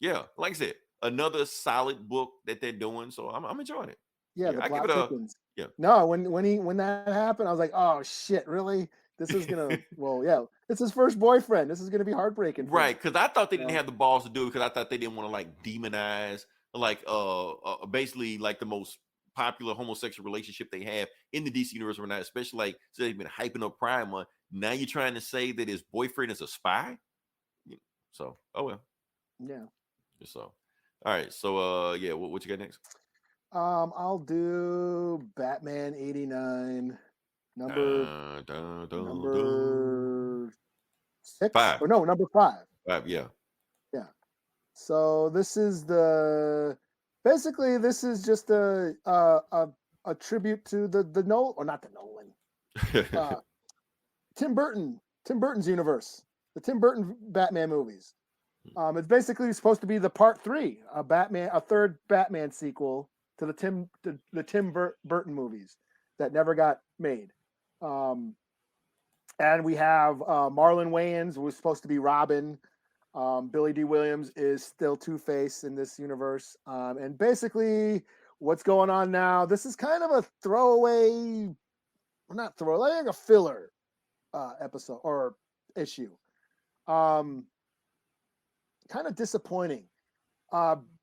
yeah, like I said, another solid book that they're doing. So I'm enjoying it. Yeah, Yeah, the I give plot it a thickens. yeah. No, when that happened, I was like, "Oh shit, really? This is gonna." Well, yeah, it's his first boyfriend. This is gonna be heartbreaking for him. Right, because I thought they You didn't know? have the balls to do it because I thought they didn't want to like demonize like basically like the most popular homosexual relationship they have in the DC universe right now, especially like so they've been hyping up Pride Month. Now you're trying to say that his boyfriend is a spy? So oh well. Yeah. So All right. So yeah, what you got next? I'll do Batman 89, number Dun, dun, dun, dun. number 6 Five. or no, number 5. Five. Yeah. Yeah. So this is basically this is just a tribute to the Nolan, or not the Nolan, uh, Tim Burton's universe, the Tim Burton Batman movies. It's basically supposed to be the part 3, a third Batman sequel to the Tim Burton movies that never got made. And we have Marlon Wayans, who was supposed to be Robin. Billy D. Williams is still Two-Face in this universe. And basically, what's going on now? This is kind of a throwaway, not throwaway, like a filler episode or issue. Kind of disappointing.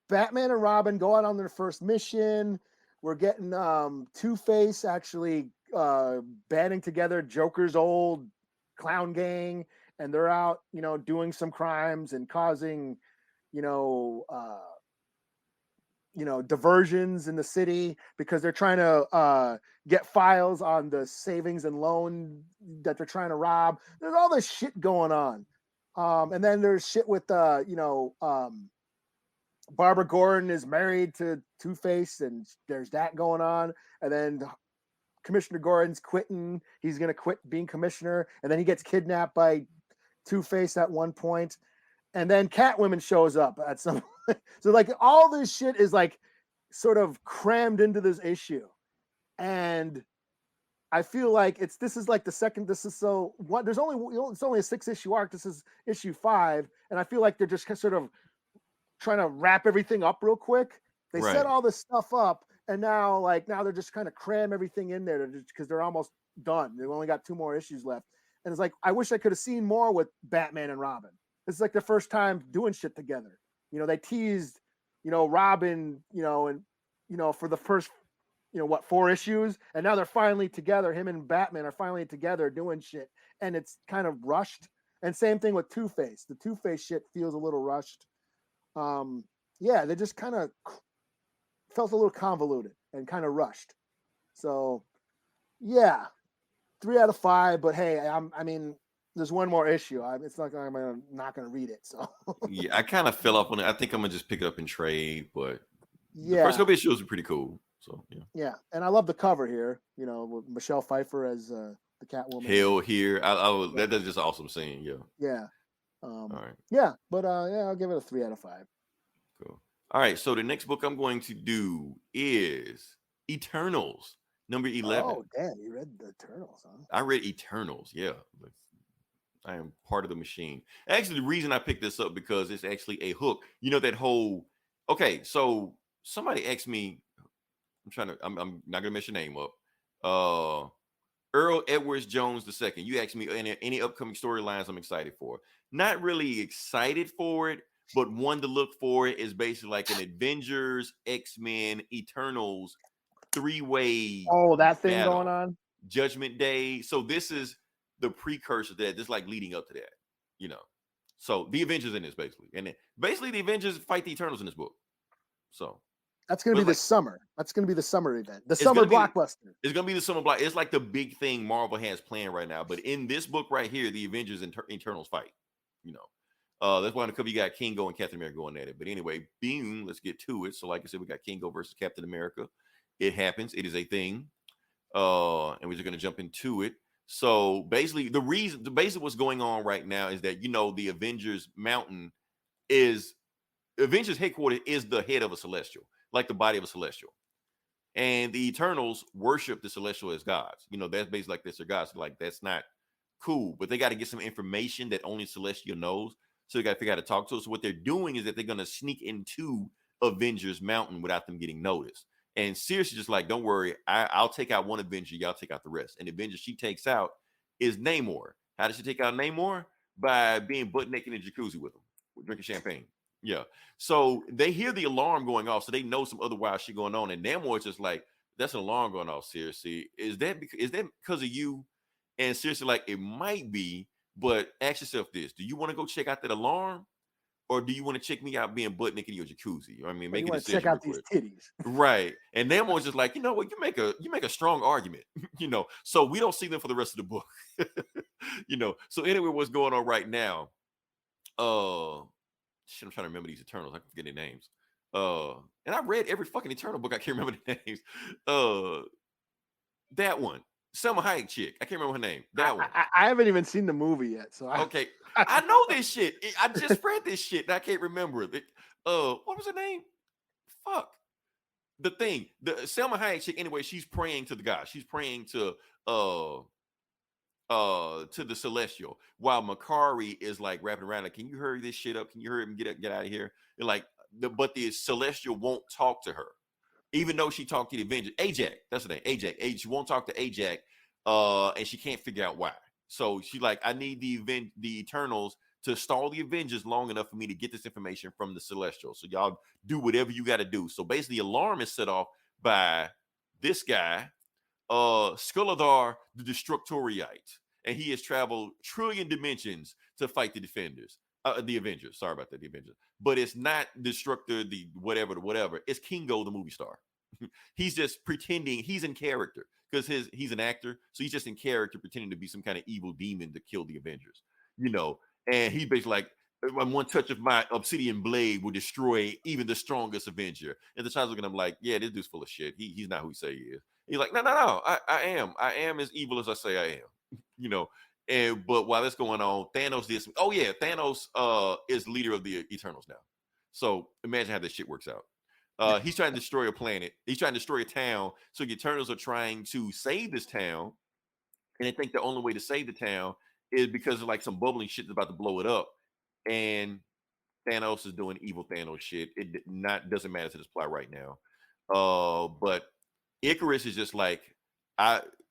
Batman and Robin go out on their first mission. We're getting Two-Face actually banding together Joker's old clown gang, and they're out, doing some crimes and causing, diversions in the city because they're trying to get files on the savings and loan that they're trying to rob. There's all this shit going on. And then there's shit with, Barbara Gordon is married to Two-Face, and there's that going on. And then Commissioner Gordon's quitting. He's going to quit being commissioner. And then he gets kidnapped by Two-Face at one point. And then Catwoman shows up at some point. So like all this shit is like sort of crammed into this issue. And I feel like this is there's only a 6-issue arc. This is issue 5. And I feel like they're just sort of trying to wrap everything up real quick. They set all this stuff up, and now they're just kind of cram everything in there because they're almost done. They've only got 2 more issues left. And it's like, I wish I could have seen more with Batman and Robin. This is like their first time doing shit together. They teased, Robin, for the first, 4 issues. And now they're finally together. Him and Batman are finally together doing shit. And it's kind of rushed. And same thing with Two-Face. The Two-Face shit feels a little rushed. They just kind of felt a little convoluted and kind of rushed. So, yeah, 3 out of 5. But hey, I mean, there's one more issue. It's not I'm not gonna read it. So Yeah, I kind of fell off on it. I think I'm gonna just pick it up and trade. But the yeah, first couple issues are pretty cool. So yeah, and I love the cover here. With Michelle Pfeiffer as the Catwoman. Hell here, that's just awesome seeing. Yeah. All right. Yeah, but I'll give it a 3 out of 5. Cool. All right, so the next book I'm going to do is Eternals, number 11. Oh, damn, you read the Eternals, huh? I read Eternals, yeah. I am part of the machine. Actually, the reason I picked this up because it's actually a hook. That whole. Okay, so somebody asked me. I'm not gonna mess your name up. Earl Edwards Jones II. You asked me any upcoming storylines I'm excited for. Not really excited for it, but one to look for is basically like an Avengers, X-Men, Eternals 3-way. Oh, that thing battle. going on. Judgment Day. So this is the precursor to that. This is like leading up to that. So the Avengers in this basically, and basically the Avengers fight the Eternals in this book. So. That's going to be this summer. That's going to be the summer event. The summer blockbuster. It's going to be the summer block. It's like the big thing Marvel has planned right now. But in this book right here, the Avengers and Eternals fight. That's why in a couple you got Kingo and Captain America going at it. But anyway, let's get to it. So like I said, we got Kingo versus Captain America. It happens. It is a thing. And we're just going to jump into it. So basically, what's going on right now is that, the Avengers Mountain Avengers headquarters is the head of a Celestial. Like the body of a Celestial. And the Eternals worship the Celestial as gods. That's basically like this are gods. So like, that's not cool. But they got to get some information that only Celestial knows. So they got to figure out how to talk to us. So what they're doing is that they're going to sneak into Avengers Mountain without them getting noticed. And seriously, just like, don't worry. I'll take out one Avenger. Y'all take out the rest. And the Avenger she takes out is Namor. How does she take out Namor? By being butt naked in a jacuzzi with him. Drinking champagne. Yeah. So they hear the alarm going off, so they know some other wild shit going on. And Namor's just like, that's an alarm going off, seriously. Is that because of you? And seriously, like, it might be, but ask yourself this. Do you want to go check out that alarm? or do you want to check me out being butt naked in your jacuzzi? I mean, Or make you a want to decision check out real these quick. titties. Right. And Nemo's just like, you know what, you make a strong argument, you know. So we don't see them for the rest of the book. You know. So anyway, what's going on right now? Shit, I'm trying to remember these Eternals. I can forget their names. And I read every fucking Eternal book. I can't remember the names. That one. Selma Hayek chick. I can't remember her name. That one. I haven't even seen the movie yet, so Okay. I know this shit. I just read this shit and I can't remember it. What was her name? Fuck. The thing. The Selma Hayek chick, anyway, she's praying to the God. She's praying to the Celestial, while Makari is like wrapping around like, can you hurry this shit up? Can you hurry and get out of here? And like but the Celestial won't talk to her, even though she talked to the Avengers. Ajax, that's the name. Ajax. She won't talk to Ajax, and she can't figure out why. So she like, I need the Eternals to stall the Avengers long enough for me to get this information from the Celestial. So y'all do whatever you got to do. So basically, alarm is set off by this guy, Skuladar the Destructoriite, and he has traveled trillion dimensions to fight the Avengers. Sorry about that, the Avengers. But it's not Destructor, the whatever. It's Kingo, the movie star. He's just pretending he's in character because he's an actor, so he's just in character pretending to be some kind of evil demon to kill the Avengers, you know. And he's basically like, one touch of my obsidian blade will destroy even the strongest Avenger. And the child's looking at him like, yeah, this dude's full of shit. He's not who he say he is. He's like, no, I am as evil as I say I am, you know. And but while that's going on, Thanos did some. Oh yeah, Thanos is leader of the Eternals now. So imagine how this shit works out. He's trying to destroy a planet. He's trying to destroy a town. So the Eternals are trying to save this town, and they think the only way to save the town is because of like some bubbling shit that's about to blow it up. And Thanos is doing evil Thanos shit. It doesn't matter to this plot right now. But Icarus is just like,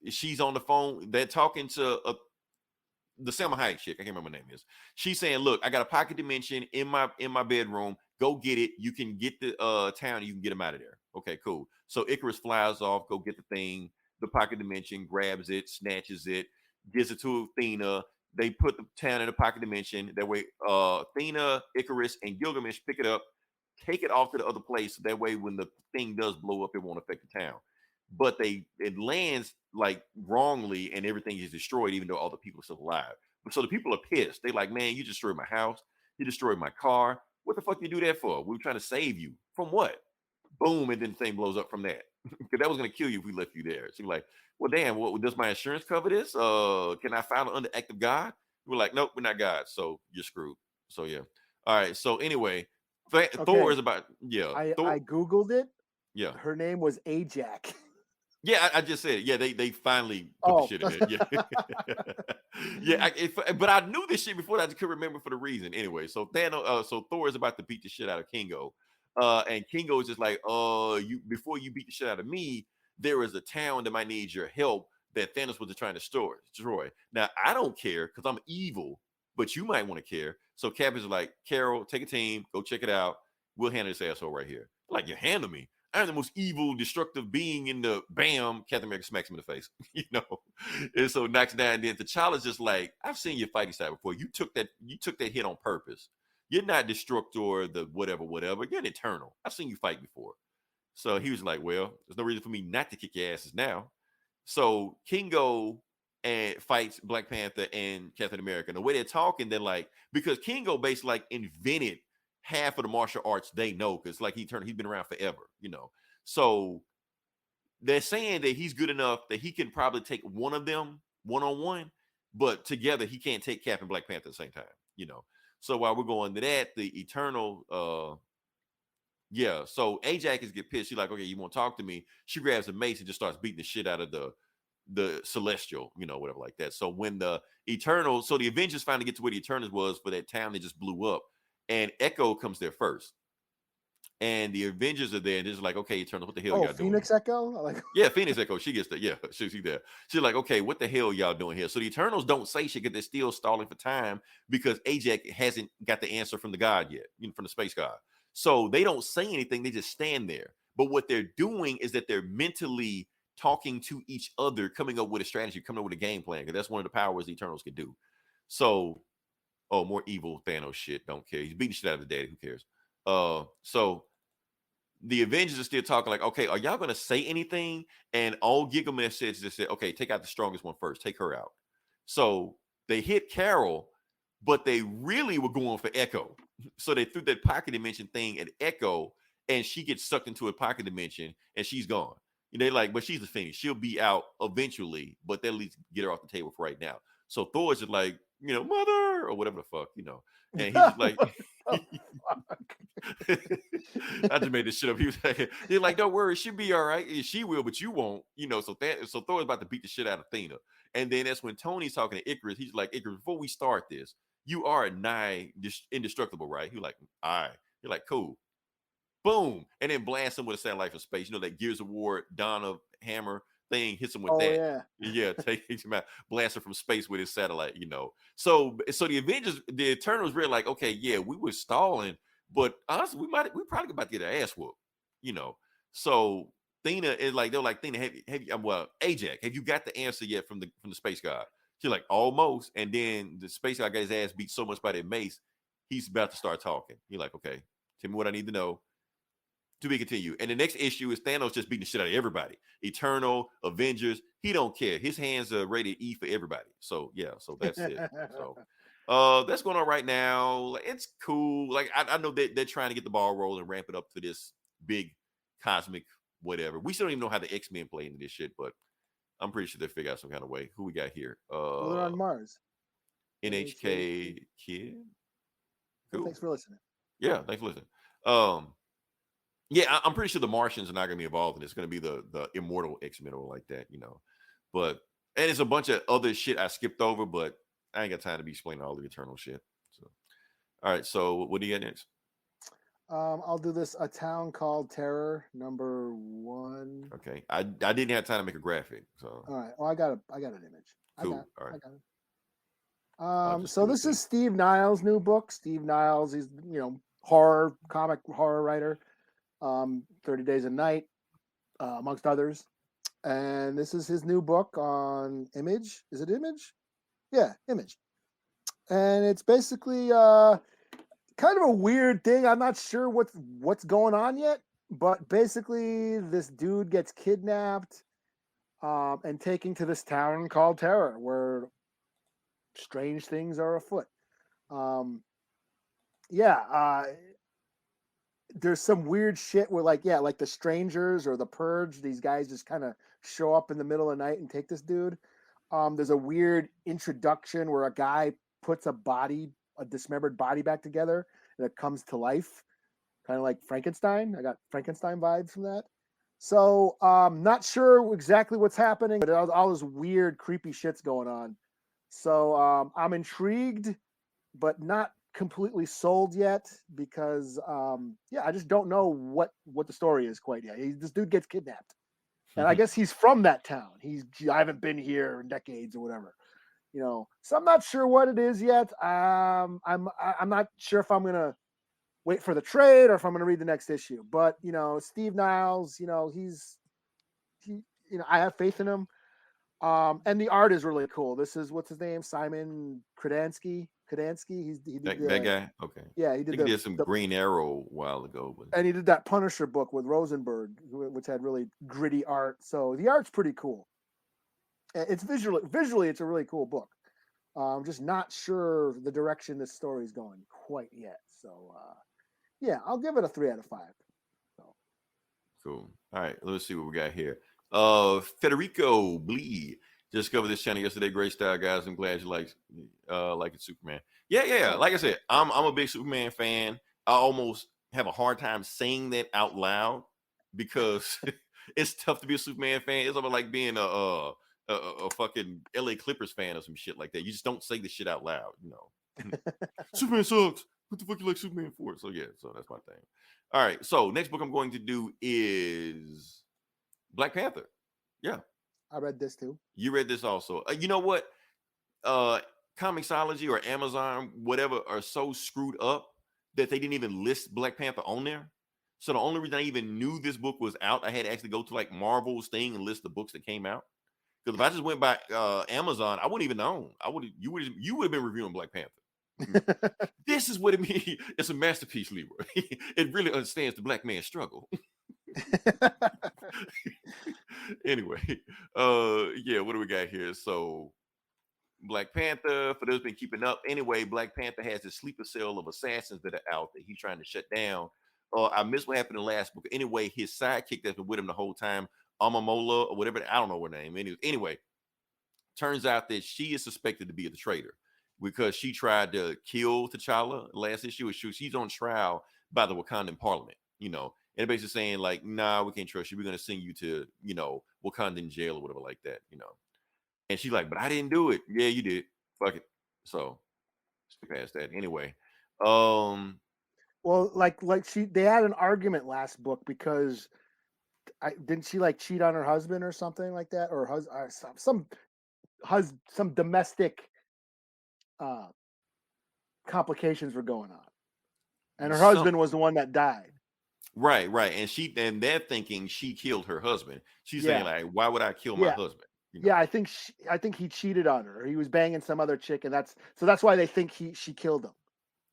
she's on the phone. They're talking to the Selma Hayek chick. I can't remember her name is. She's saying, look, I got a pocket dimension in my bedroom. Go get it. You can get the town. You can get them out of there. Okay, cool. So Icarus flies off. Go get the thing. The pocket dimension, grabs it, snatches it, gives it to Athena. They put the town in the pocket dimension. That way, Athena, Icarus, and Gilgamesh pick it up, take it off to the other place. So that way, when the thing does blow up, it won't affect the town. But it lands like wrongly, and everything is destroyed, even though all the people are still alive. So the people are pissed. They're like, man, you destroyed my house. You destroyed my car. What the fuck you do that for? We were trying to save you. From what? Boom, and then the thing blows up from that. Because that was going to kill you if we left you there. So you're like, well, damn, what does my insurance cover this? Can I file it under act of God? We're like, nope, we're not God. So you're screwed. So yeah. All right. So anyway, Thor is about, yeah. I Googled it. Yeah. Her name was Ajax. Yeah, I just said, yeah, they finally put the shit in it. Yeah. But I knew this shit before that. I just couldn't remember for the reason. Anyway, so Thor is about to beat the shit out of Kingo. And Kingo is just like, before you beat the shit out of me, there is a town that might need your help that Thanos was trying to destroy. Now, I don't care because I'm evil, but you might want to care. So Cap is like, Carol, take a team, go check it out. We'll handle this asshole right here. Like, you handle me. I'm the most evil, destructive being in the bam. Captain America smacks him in the face, you know. And so knocks down. And then T'Challa's just like, I've seen your fighting style before. You took that hit on purpose. You're not Destructor, the whatever. You're an Eternal. I've seen you fight before. So he was like, well, there's no reason for me not to kick your asses now. So Kingo fights Black Panther and Captain America. And the way they're talking, they're like, because Kingo basically like invented half of the martial arts they know, because like he's been around forever, you know. So they're saying that he's good enough that he can probably take one of them one-on-one, but together he can't take Cap and Black Panther at the same time, you know. So while we're going to that, the Eternal, so Ajax get pissed. She's like, okay, you want to talk to me? She grabs a mace and just starts beating the shit out of the Celestial, you know, whatever like that. So when the Avengers finally get to where the Eternals was for that town that just blew up, and Echo comes there first. And the Avengers are there, and it's like, okay, Eternals, what the hell y'all doing? Phoenix Echo? Like, yeah, Phoenix Echo. She gets there. Yeah, she's there. She's like, okay, what the hell y'all doing here? So the Eternals don't say shit because they're still stalling for time because Ajax hasn't got the answer from the god yet, you know, from the space god. So they don't say anything. They just stand there. But what they're doing is that they're mentally talking to each other, coming up with a strategy, coming up with a game plan, because that's one of the powers the Eternals can do. So Oh, more evil Thanos shit. Don't care. He's beating shit out of the daddy. Who cares? So the Avengers are still talking like, okay, are y'all gonna say anything? And all Gilgamesh says just said, okay, take out the strongest one first. Take her out. So they hit Carol, but they really were going for Echo. So they threw that pocket dimension thing at Echo, and she gets sucked into a pocket dimension, and she's gone. And they're like, but she's the Phoenix. She'll be out eventually, but they'll at least get her off the table for right now. So Thor's just like, mother, or whatever the fuck, and he's just like, I just made this shit up. He was like, they're like, don't worry, she'll be all right. She will, but you won't, So Thor's about to beat the shit out of Athena. And then that's when Tony's talking to Icarus. He's like, Icarus, before we start this, you are nigh indestructible, right? He's like, all right. You're like, cool. Boom. And then blast him with a satellite from space. That Gears of War, Donna hammer thing, hits him with that. Yeah, takes him out, blast him from space with his satellite, So the Avengers, the Eternals really like, okay, yeah, we were stalling, but honestly, we probably about to get our ass whooped, So Athena is like, they're like, Athena, Ajax, have you got the answer yet from the space god? She's like, almost. And then the space guy got his ass beat so much by that mace, he's about to start talking. You're like, okay, tell me what I need to know. To be continued. And the next issue is Thanos just beating the shit out of everybody. Eternal, Avengers, he don't care. His hands are rated E for everybody. So yeah, so that's it. So that's going on right now. It's cool. Like I know that they're trying to get the ball rolling, ramp it up to this big cosmic whatever. We still don't even know how the X-Men play into this shit, but I'm pretty sure they figure out some kind of way. Who we got here? Well, they're on Mars. NHK Kid. Cool. Well, thanks for listening. Yeah, thanks for listening. Yeah, I'm pretty sure the Martians are not going to be involved in this. It's going to be the immortal X-Men or like that, But and it's a bunch of other shit I skipped over, but I ain't got time to be explaining all the Eternal shit. So, all right. So, what do you got next? I'll do this. A Town Called Terror, #1. Okay, I didn't have time to make a graphic. So, all right. Well, I got an image. Cool. All right. I got it. So this is Steve Niles' new book. Steve Niles, he's comic horror writer. 30 Days a Night, amongst others. And this is his new book on Image. Is it Image? Yeah, Image. And it's basically kind of a weird thing. I'm not sure what's going on yet, but basically this dude gets kidnapped and taken to this town called Terror, where strange things are afoot. There's some weird shit where like the Strangers or the Purge, these guys just kind of show up in the middle of the night and take this dude. There's a weird introduction where a guy puts a dismembered body back together and it comes to life, kind of like Frankenstein. I got Frankenstein vibes from that. So not sure exactly what's happening, but all this weird, creepy shit's going on. So I'm intrigued, but not completely sold yet because I just don't know what the story is quite yet. This dude gets kidnapped, and I guess he's from that town. I haven't been here in decades or whatever, So I'm not sure what it is yet. I'm not sure if I'm gonna wait for the trade or if I'm gonna read the next issue. But Steve Niles, I have faith in him. And the art is really cool. This is what's his name, Simon Kadansky. He did that guy. Okay. Yeah, he did some Green Arrow a while ago, and he did that Punisher book with Rosenberg, which had really gritty art. So the art's pretty cool. It's visually, it's a really cool book. I'm just not sure the direction this story is going quite yet. So I'll give it a 3 out of 5. So. Cool. All right, let's see what we got here. Federico Blee just covered this channel yesterday. Great style, guys. I'm glad you like it, Superman. Yeah. Like I said, I'm a big Superman fan. I almost have a hard time saying that out loud because it's tough to be a Superman fan. It's almost like being a fucking LA Clippers fan or some shit like that. You just don't say the shit out loud, Superman sucks. What the fuck you like Superman for? So so that's my thing. All right. So next book I'm going to do is Black Panther. Yeah. I read this too. You read this also. You know what? Comixology or Amazon, whatever, are so screwed up that they didn't even list Black Panther on there. So the only reason I even knew this book was out, I had to actually go to like Marvel's thing and list the books that came out. Because if I just went by Amazon, I wouldn't even know. You would have been reviewing Black Panther. This is what it means. It's a masterpiece, Leroy. It really understands the black man's struggle. Anyway, yeah, what do we got here? So Black Panther, for those been keeping up. Anyway, Black Panther has this sleeper cell of assassins that are out that he's trying to shut down. I missed what happened in the last book. Anyway, his sidekick that's been with him the whole time, Amamola or whatever, I don't know her name. Anyway, turns out that she is suspected to be the traitor because she tried to kill T'Challa last issue. She's on trial by the Wakandan Parliament, and basically saying like, nah, we can't trust you. We're going to send you to, Wakandan jail or whatever like that, And she's like, but I didn't do it. Yeah, you did. Fuck it. So skip past that. Anyway, well, they had an argument last book because didn't she like cheat on her husband or something like that, or some domestic complications were going on, and her husband was the one that died. Right, and they're thinking she killed her husband. She's saying like, why would I kill my husband? Yeah, I think he cheated on her. He was banging some other chick, and that's why they think she killed him.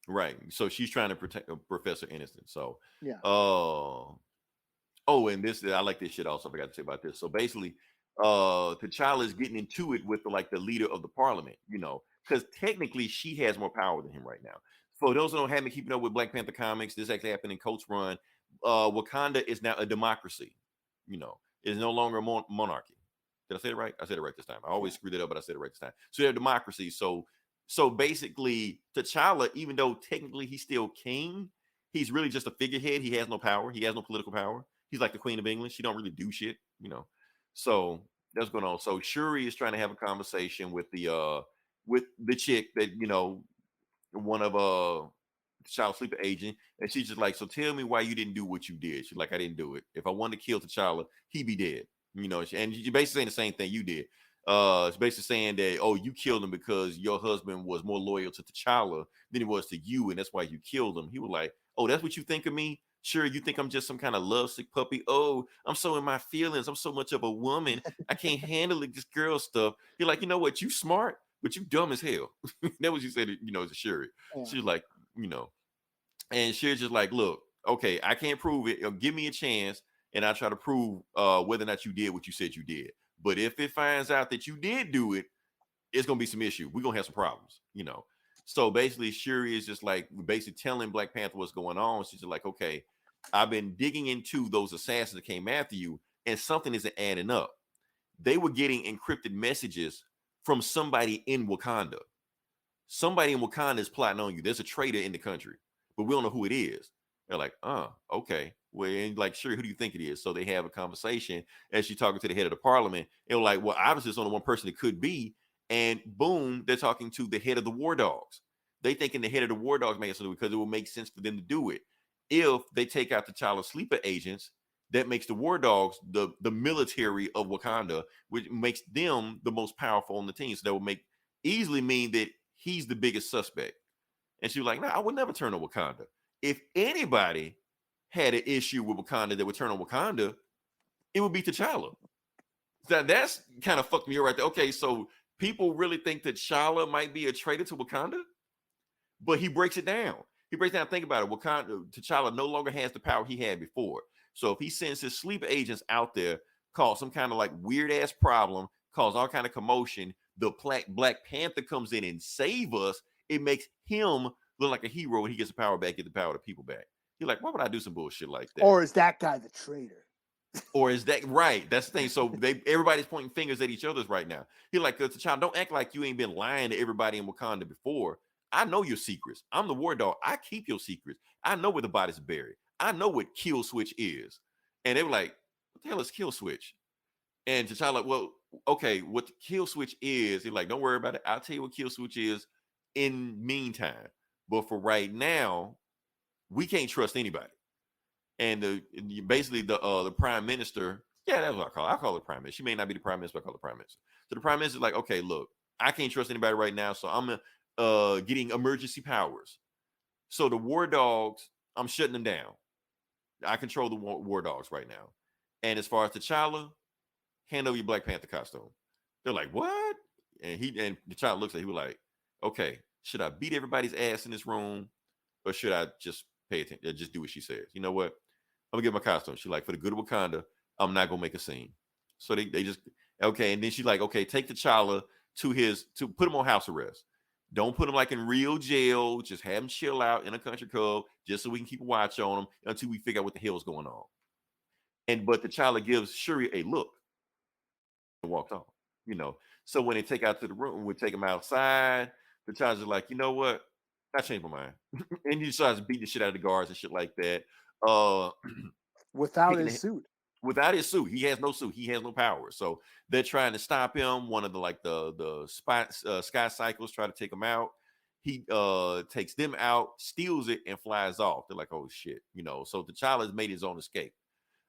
Right. So she's trying to protect Professor Innocent. So yeah. And this I like this shit also. I forgot to say about this. So basically, T'Challa is getting into it with the leader of the parliament, because technically she has more power than him right now. For those who don't have me keeping up with Black Panther comics, this actually happened in Coates Run. Wakanda is now a democracy. It's no longer a monarchy. Did I say it right? I said it right this time. I always screw that up, but I said it right this time. So they're a democracy. So basically, T'Challa, even though technically he's still king, he's really just a figurehead. He has no power. He has no political power. He's like the Queen of England. She don't really do shit, So that's going on. So Shuri is trying to have a conversation with the chick that, one of T'Challa's sleeper agent, and she's just like, so tell me why you didn't do what you did. She's like, I didn't do it. If I wanted to kill T'Challa, he'd be dead. And you're basically saying the same thing you did. It's basically saying that, oh, you killed him because your husband was more loyal to T'Challa than he was to you, and that's why you killed him. He was like, oh, that's what you think of me? Sure, you think I'm just some kind of lovesick puppy? Oh, I'm so in my feelings. I'm so much of a woman. I can't handle it, this girl stuff. You're like, you know what? You smart, but you dumb as hell. That was you said, to Shuri. Yeah. She's like, and Shuri's just like, look, okay, I can't prove it. Give me a chance. And I try to prove whether or not you did what you said you did. But if it finds out that you did do it, it's going to be some issue. We're going to have some problems, So basically, Shuri is just like basically telling Black Panther what's going on. She's just like, okay, I've been digging into those assassins that came after you, and something isn't adding up. They were getting encrypted messages from somebody in Wakanda. Somebody in Wakanda is plotting on you. There's a traitor in the country, but we don't know who it is. They're like, okay. Well, and like, sure, who do you think it is? So they have a conversation as she's talking to the head of the parliament. And like, well, obviously it's only one person it could be. And boom, they're talking to the head of the War Dogs. They thinking the head of the War Dogs makes it because it will make sense for them to do it. If they take out the T'Challa sleeper agents, that makes the War Dogs the military of Wakanda, which makes them the most powerful on the team. So that would easily mean that he's the biggest suspect. And she was like, no, I would never turn on Wakanda. If anybody had an issue with Wakanda that would turn on Wakanda, it would be T'Challa. That's kind of fucked me up right there. Okay, so people really think that T'Challa might be a traitor to Wakanda, but he breaks it down. Think about it. T'Challa no longer has the power he had before. So if he sends his sleeper agents out there, cause some kind of like weird ass problem, cause all kind of commotion, the Black Panther comes in and save us, it makes him look like a hero, and he gets the power back, get the power of the people back. You're like, why would I do some bullshit like that? Or is that guy the traitor? Or is that right? That's the thing. So everybody's pointing fingers at each other's right now. He's like, T'Challa, don't act like you ain't been lying to everybody in Wakanda before. I know your secrets. I'm the War Dog. I keep your secrets. I know where the body's buried. I know what kill switch is. And they were like, what the hell is kill switch? And T'Challa like, well, okay, what the kill switch is, he's like, don't worry about it. I'll tell you what kill switch is in meantime. But for right now, we can't trust anybody. And basically the prime minister, yeah, that's what I call it. I call it prime minister. She may not be the prime minister, but I call it prime minister. So the prime minister is like, okay, look, I can't trust anybody right now, so I'm getting emergency powers. So the War Dogs, I'm shutting them down. I control the War Dogs right now. And as far as T'Challa, hand over your Black Panther costume. They're like, what? And T'Challa looks at it, he was like, okay, Should I beat everybody's ass in this room, or should I just pay attention, just do what she says? You know what? I'm gonna get my costume. She's like, for the good of Wakanda, I'm not gonna make a scene. So they just okay, and then she's like, okay, take T'Challa to put him on house arrest. Don't put him like in real jail. Just have him chill out in a country club, just so we can keep a watch on him until we figure out what the hell's going on. But T'Challa gives Shuri a look and walked off. You know, so when they take out to the room, we take him outside. T'Challa's like, you know what? I changed my mind, and he starts beating the shit out of the guards and shit like that. Uh, Without kicking his suit. without his suit, he has no suit, he has no power. So they're trying to stop him. One of the sky cycles try to take him out. He takes them out, steals it, and flies off. They're like, oh shit, you know. So T'Challa's made his own escape.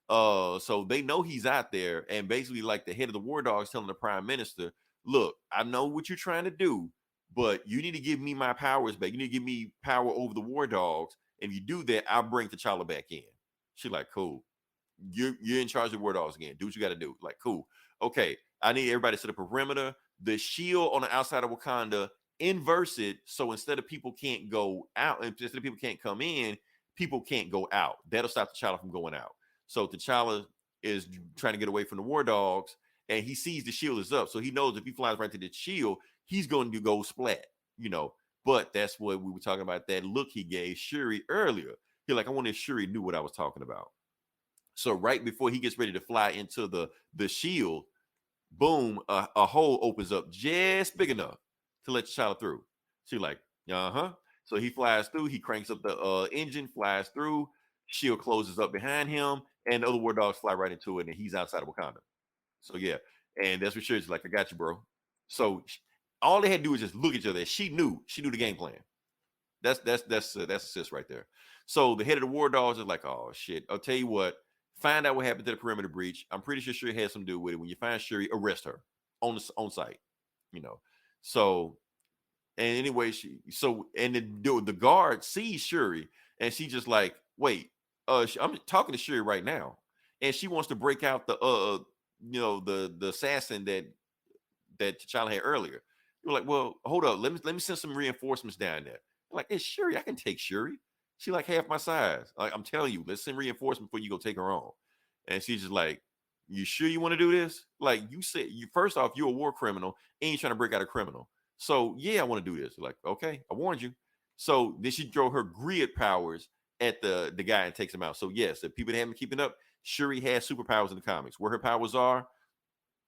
So they know he's out there, and basically, like, the head of the war dogs telling the prime minister, look, I know what you're trying to do, but you need to give me my powers back. You need to give me power over the war dogs. And if you do that, I'll bring T'Challa back in. She's like, cool. You're in charge of war dogs again. Do what you got to do. Like, cool. Okay, I need everybody to set a perimeter. The shield on the outside of Wakanda, inverse it, so instead of people can't go out, instead of people can't come in, people can't go out. That'll stop T'Challa from going out. So T'Challa is trying to get away from the war dogs, and he sees the shield is up. So he knows if he flies right to the shield, he's going to go splat, you know. But that's what we were talking about, that look he gave Shuri earlier. He's like, I wanted Shuri knew what I was talking about. So right before he gets ready to fly into the shield, boom, a hole opens up just big enough to let T'Challa through. She's like, uh-huh. So he flies through, he cranks up the engine, flies through, shield closes up behind him, and the other war dogs fly right into it, and he's outside of Wakanda. So yeah, and that's what Shuri's like, I got you, bro. So all they had to do was just look at each other. She knew the game plan. That's assist right there. So the head of the war dogs is like, oh shit, I'll tell you what, find out what happened to the perimeter breach. I'm pretty sure Shuri has something to do with it. When you find Shuri, arrest her on site, you know. So, and anyway, the guard sees Shuri, and she just like, wait, I'm talking to Shuri right now, and she wants to break out the the assassin that T'Challa had earlier. You're like, well, hold up, let me send some reinforcements down there. I'm like, it's Shuri, I can take Shuri. She like half my size. Like, I'm telling you, let's send reinforcements before you go take her on. And she's just like, you sure you want to do this? Like, you said, first off, you're a war criminal and you're trying to break out a criminal. So yeah, I want to do this. Like, okay, I warned you. So then she throw her grid powers at the guy and takes him out. So yes, if people haven't been keeping up, Shuri has superpowers in the comics. Where her powers are,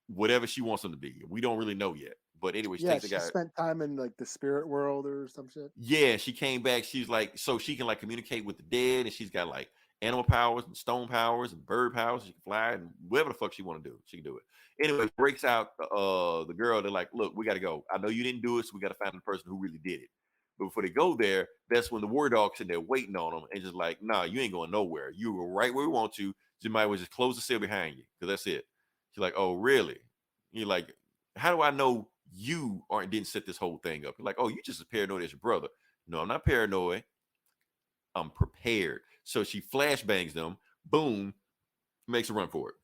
whatever she wants them to be. We don't really know yet. But anyway, she takes the guy. Spent time in like the spirit world or some shit. Yeah, she came back. She's like, so she can like communicate with the dead, and she's got like animal powers and stone powers and bird powers. She can fly and whatever the fuck she want to do, she can do it. Anyway, breaks out the girl. They're like, look, we got to go. I know you didn't do it, so we got to find the person who really did it. But before they go there, that's when the war dog's sitting there waiting on them and just like, nah, you ain't going nowhere. You were right where we want you. You might as well just close the cell behind you, because that's it. She's like, oh, really? You're like, how do I know you didn't set this whole thing up? You're like, oh, you just as paranoid as your brother. No, I'm not paranoid. I'm prepared. So she flashbangs them. Boom, makes a run for it.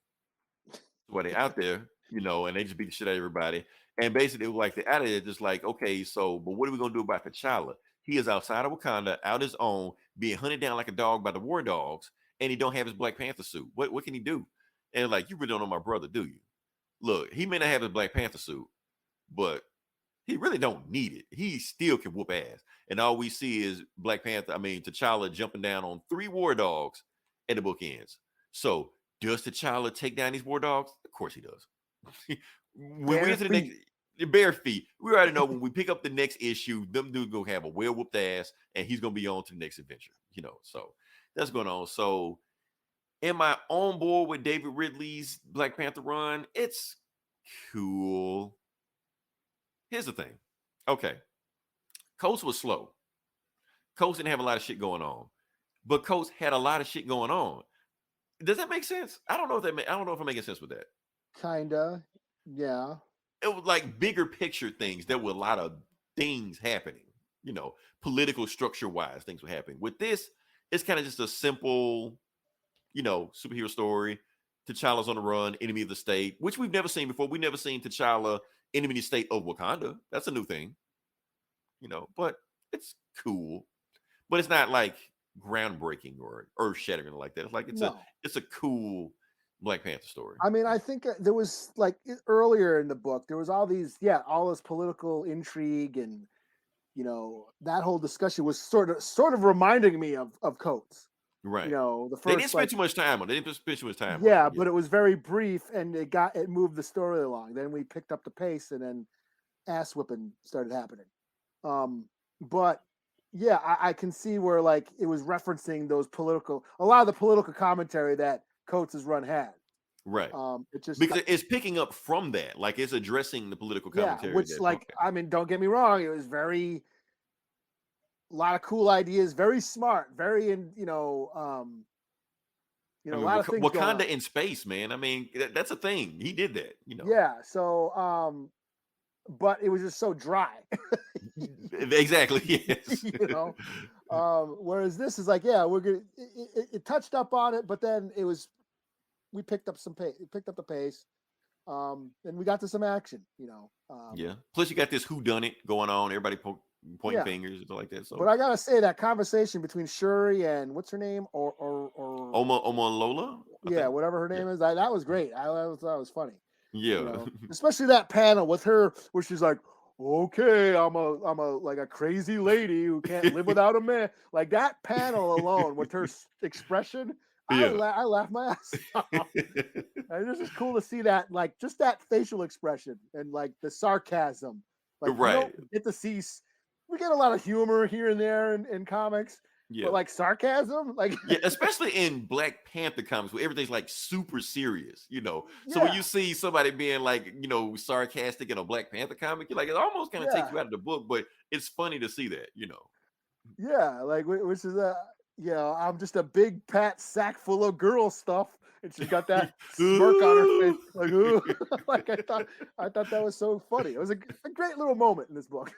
So while they're out there, you know, and they just beat the shit out of everybody. And basically, like, they're out of there, just like, okay, so, but what are we gonna do about T'Challa? He is outside of Wakanda, out his own, being hunted down like a dog by the war dogs, and he don't have his Black Panther suit. What can he do? And like, you really don't know my brother, do you? Look, he may not have his Black Panther suit, but he really don't need it. He still can whoop ass. And all we see is T'Challa jumping down on 3 war dogs at the book ends. So does T'Challa take down these war dogs? Of course he does. When we get to the bare feet, we already know when we pick up the next issue, them dudes gonna have a well-whooped ass, and he's gonna be on to the next adventure. You know, so that's going on. So am I on board with David Ridley's Black Panther run? It's cool. Here's the thing. Okay. Coast was slow. Coast didn't have a lot of shit going on. But Coast had a lot of shit going on. Does that make sense? I don't know if I'm making sense with that. Kinda. Yeah. It was like bigger picture things. There were a lot of things happening. You know, political structure-wise, things were happening. With this, it's kind of just a simple, you know, superhero story. T'Challa's on the run, enemy of the state, which we've never seen before. We've never seen T'Challa, enemy of the state of Wakanda. That's a new thing. but it's cool. But it's not like groundbreaking or earth-shattering like that. It's like it's a cool Black Panther story. I mean, I think there was like earlier in the book, there was all this political intrigue, and that whole discussion was sort of reminding me of Coates. Right. The first, they didn't spend too much time on it. They didn't spend too much time. Yeah, but it was very brief, and it moved the story along. Then we picked up the pace, and then ass whipping started happening. But yeah, I can see where like it was referencing a lot of the political commentary that Coates' run had. Right. It just because it's picking up from that, like it's addressing the political commentary. Yeah, which I mean, don't get me wrong, it was a lot of cool ideas, very smart, very a lot of things. Wakanda in space, man. I mean, that's a thing. He did that, Yeah. So, but it was just so dry. Exactly. Yes. Whereas this is like, yeah, we're gonna. It touched up on it, but then we picked up some pace. Picked up the pace. And we got to some action. Yeah. Plus, you got this whodunit going on. Everybody pointing fingers and stuff like that. So, but I gotta say that conversation between Shuri and what's her name, or Oma Lola, whatever her name is, that was great. I thought it was funny. Yeah, especially that panel with her where she's like, "Okay, I'm a crazy lady who can't live without a man." Like that panel alone with her expression, I laughed my ass off. And it's just cool to see that, like just that facial expression and like the sarcasm. Like, right. We get a lot of humor here and there in comics, but like sarcasm, like especially in Black Panther comics where everything's like super serious, So when you see somebody being like, sarcastic in a Black Panther comic, you're like, it almost kind of takes you out of the book, but it's funny to see that, Yeah, like which is I'm just a big fat sack full of girl stuff, and she's got that smirk on her face, like, ooh. Like I thought that was so funny. It was a great little moment in this book.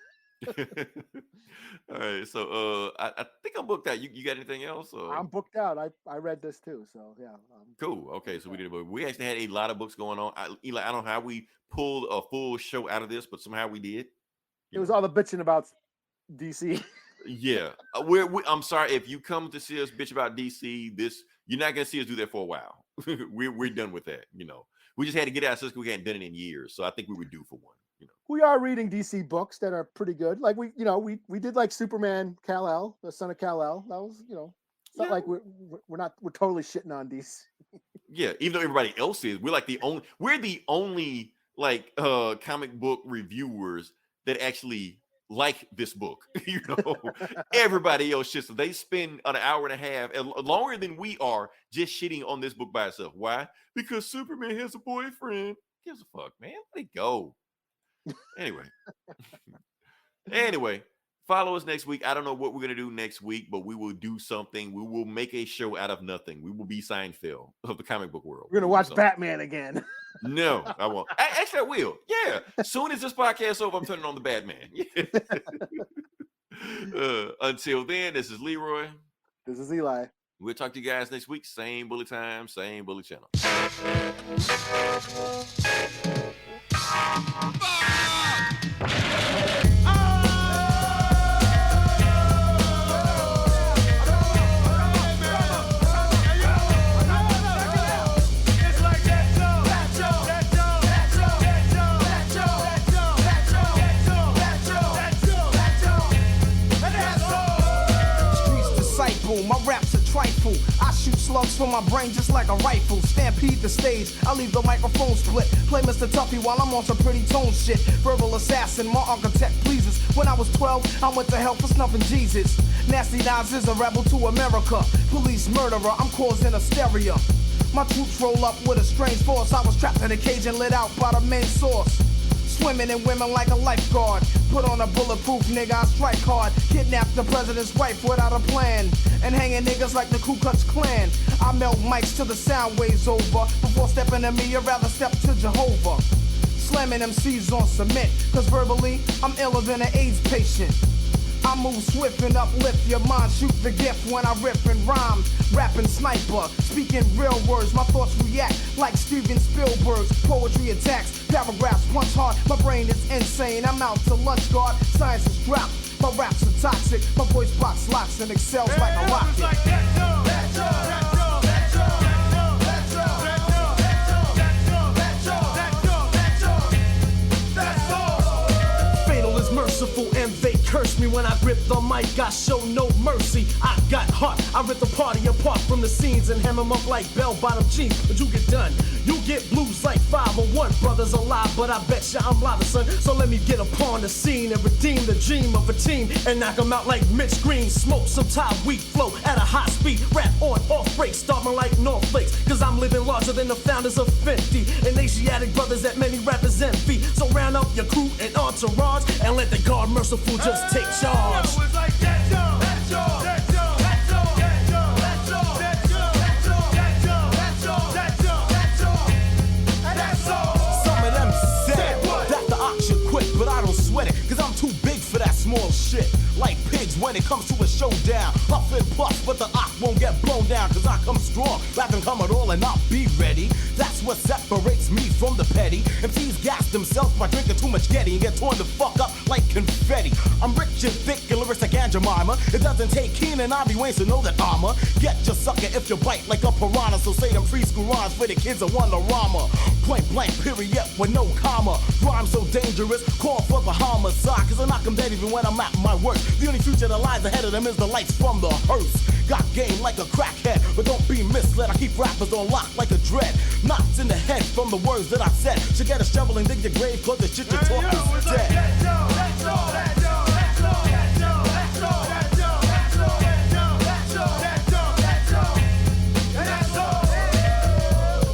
All right, so I think I'm booked out. You got anything else? Or? I'm booked out. I read this too, so yeah. Cool. Okay, so we actually had a lot of books going on. Eli, I don't know how we pulled a full show out of this, but somehow we did. It was all the bitching about DC. Yeah, I'm sorry if you come to see us bitch about DC. You're not gonna see us do that for a while. we're done with that. We just had to get out since we hadn't done it in years. So I think we were due for one. We are reading DC books that are pretty good. Like we did like Superman, KAL-EL, the son of KAL-EL. That was, it's not like we're totally shitting on DC. Yeah, even though everybody else is, we're the only like comic book reviewers that actually like this book. Everybody else shits. They spend an hour and a half longer than we are just shitting on this book by itself. Why? Because Superman has a boyfriend. Gives a fuck, man. Let it go. Anyway, follow us next week. I don't know what we're going to do next week, but we will do something. We will make a show out of nothing. We will be Seinfeld of the comic book world. We're going to watch Batman again. No, I won't. Actually, I will. Yeah. As soon as this podcast is over, I'm turning on the Batman. Until then, this is Leroy. This is Eli. We'll talk to you guys next week. Same bully time, same bully channel. My raps are trifle. I shoot slugs from my brain just like a rifle. Stampede the stage, I leave the microphone split. Play Mr. Tuffy while I'm on some pretty tone shit. Verbal assassin, my architect pleases. When I was 12, I went to hell for snuffing Jesus. Nasty Nas is a rebel to America. Police murderer, I'm causing hysteria. My troops roll up with a strange force. I was trapped in a cage and lit out by the main source. Swimming in women like a lifeguard. Put on a bulletproof nigga, I strike hard. Kidnap the president's wife without a plan. And hanging niggas like the Ku Klux Klan. I melt mics till the sound waves over. Before stepping to me, you'd rather step to Jehovah. Slamming MCs on cement. Cause verbally, I'm iller than an AIDS patient. I move swift and uplift your mind. Shoot the gift when I rip and rhyme. Rapping sniper, speaking real words. My thoughts react like Steven Spielberg's. Poetry attacks, paragraphs punch hard. My brain is insane. I'm out to lunch guard. Science is dropped. My raps are toxic, my voice box locks and excels like a rocket. Merciful and they curse me when I grip the mic. I show no mercy. I got heart. I rip the party apart from the scenes and hem them up like bell-bottom jeans. But you get done. You get blues like 501. Brothers alive, but I bet ya I'm live, son. So let me get upon the scene and redeem the dream of a team and knock them out like Mitch Green. Smoke some Thai weed flow at a high speed. Rap on off break, starting like North Flakes. Cause I'm living larger than the founders of 50 and Asiatic brothers that many rappers envy. So round up your crew and entourage and let the God merciful just take charge. Some of them said that the ox should quit, but I don't sweat it, cause I'm too big for that small shit. Like pigs when it comes to a showdown. Huff and puff, but the ox won't get blown down, cause I come strong, rather than come at all and not be ready. That's what separates me from the petty. MCs gas themselves by drinking too much Getty and get torn the fuck up like confetti. I'm rich and thick and lyrics like Aunt Jemima. It doesn't take Keen and Ivy Wayne to know that I'ma get your sucker if you bite like a piranha. So say them preschool rhymes for the kids that want the rama. Point blank period with no comma. Rhyme so dangerous, call for the homicide, cause I knock them dead even when I'm at my worst. The only future that lies ahead of them is the lights from the hearse. Got game like a crackhead, but don't be misled. I keep rappers on lock like a dread. Knots in the head from the words that I said. Should get a shovel and dig your grave, cause the shit you talk is dead.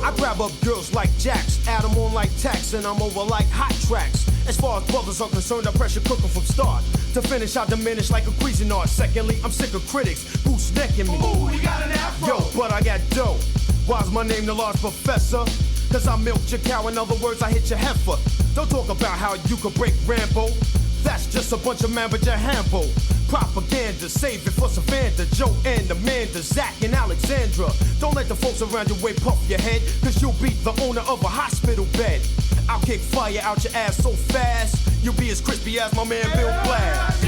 I grab up girls like Jacks, add them on like tax, and I'm over like hot tracks. As far as brothers are concerned, I pressure cook 'em from start to finish. I diminish like a Cuisinart. Secondly, I'm sick of critics boots necking me. Ooh, he got an afro. Yo, but I got dough. Why's my name the large professor? Cause I milked your cow, in other words, I hit your heifer. Don't talk about how you could break Rambo. That's just a bunch of man with your handbo. Propaganda, save it for Savannah, Joe and Amanda, Zach and Alexandra. Don't let the folks around your way puff your head, cause you'll be the owner of a hospital bed. I'll kick fire out your ass so fast, you'll be as crispy as my man Bill Blass.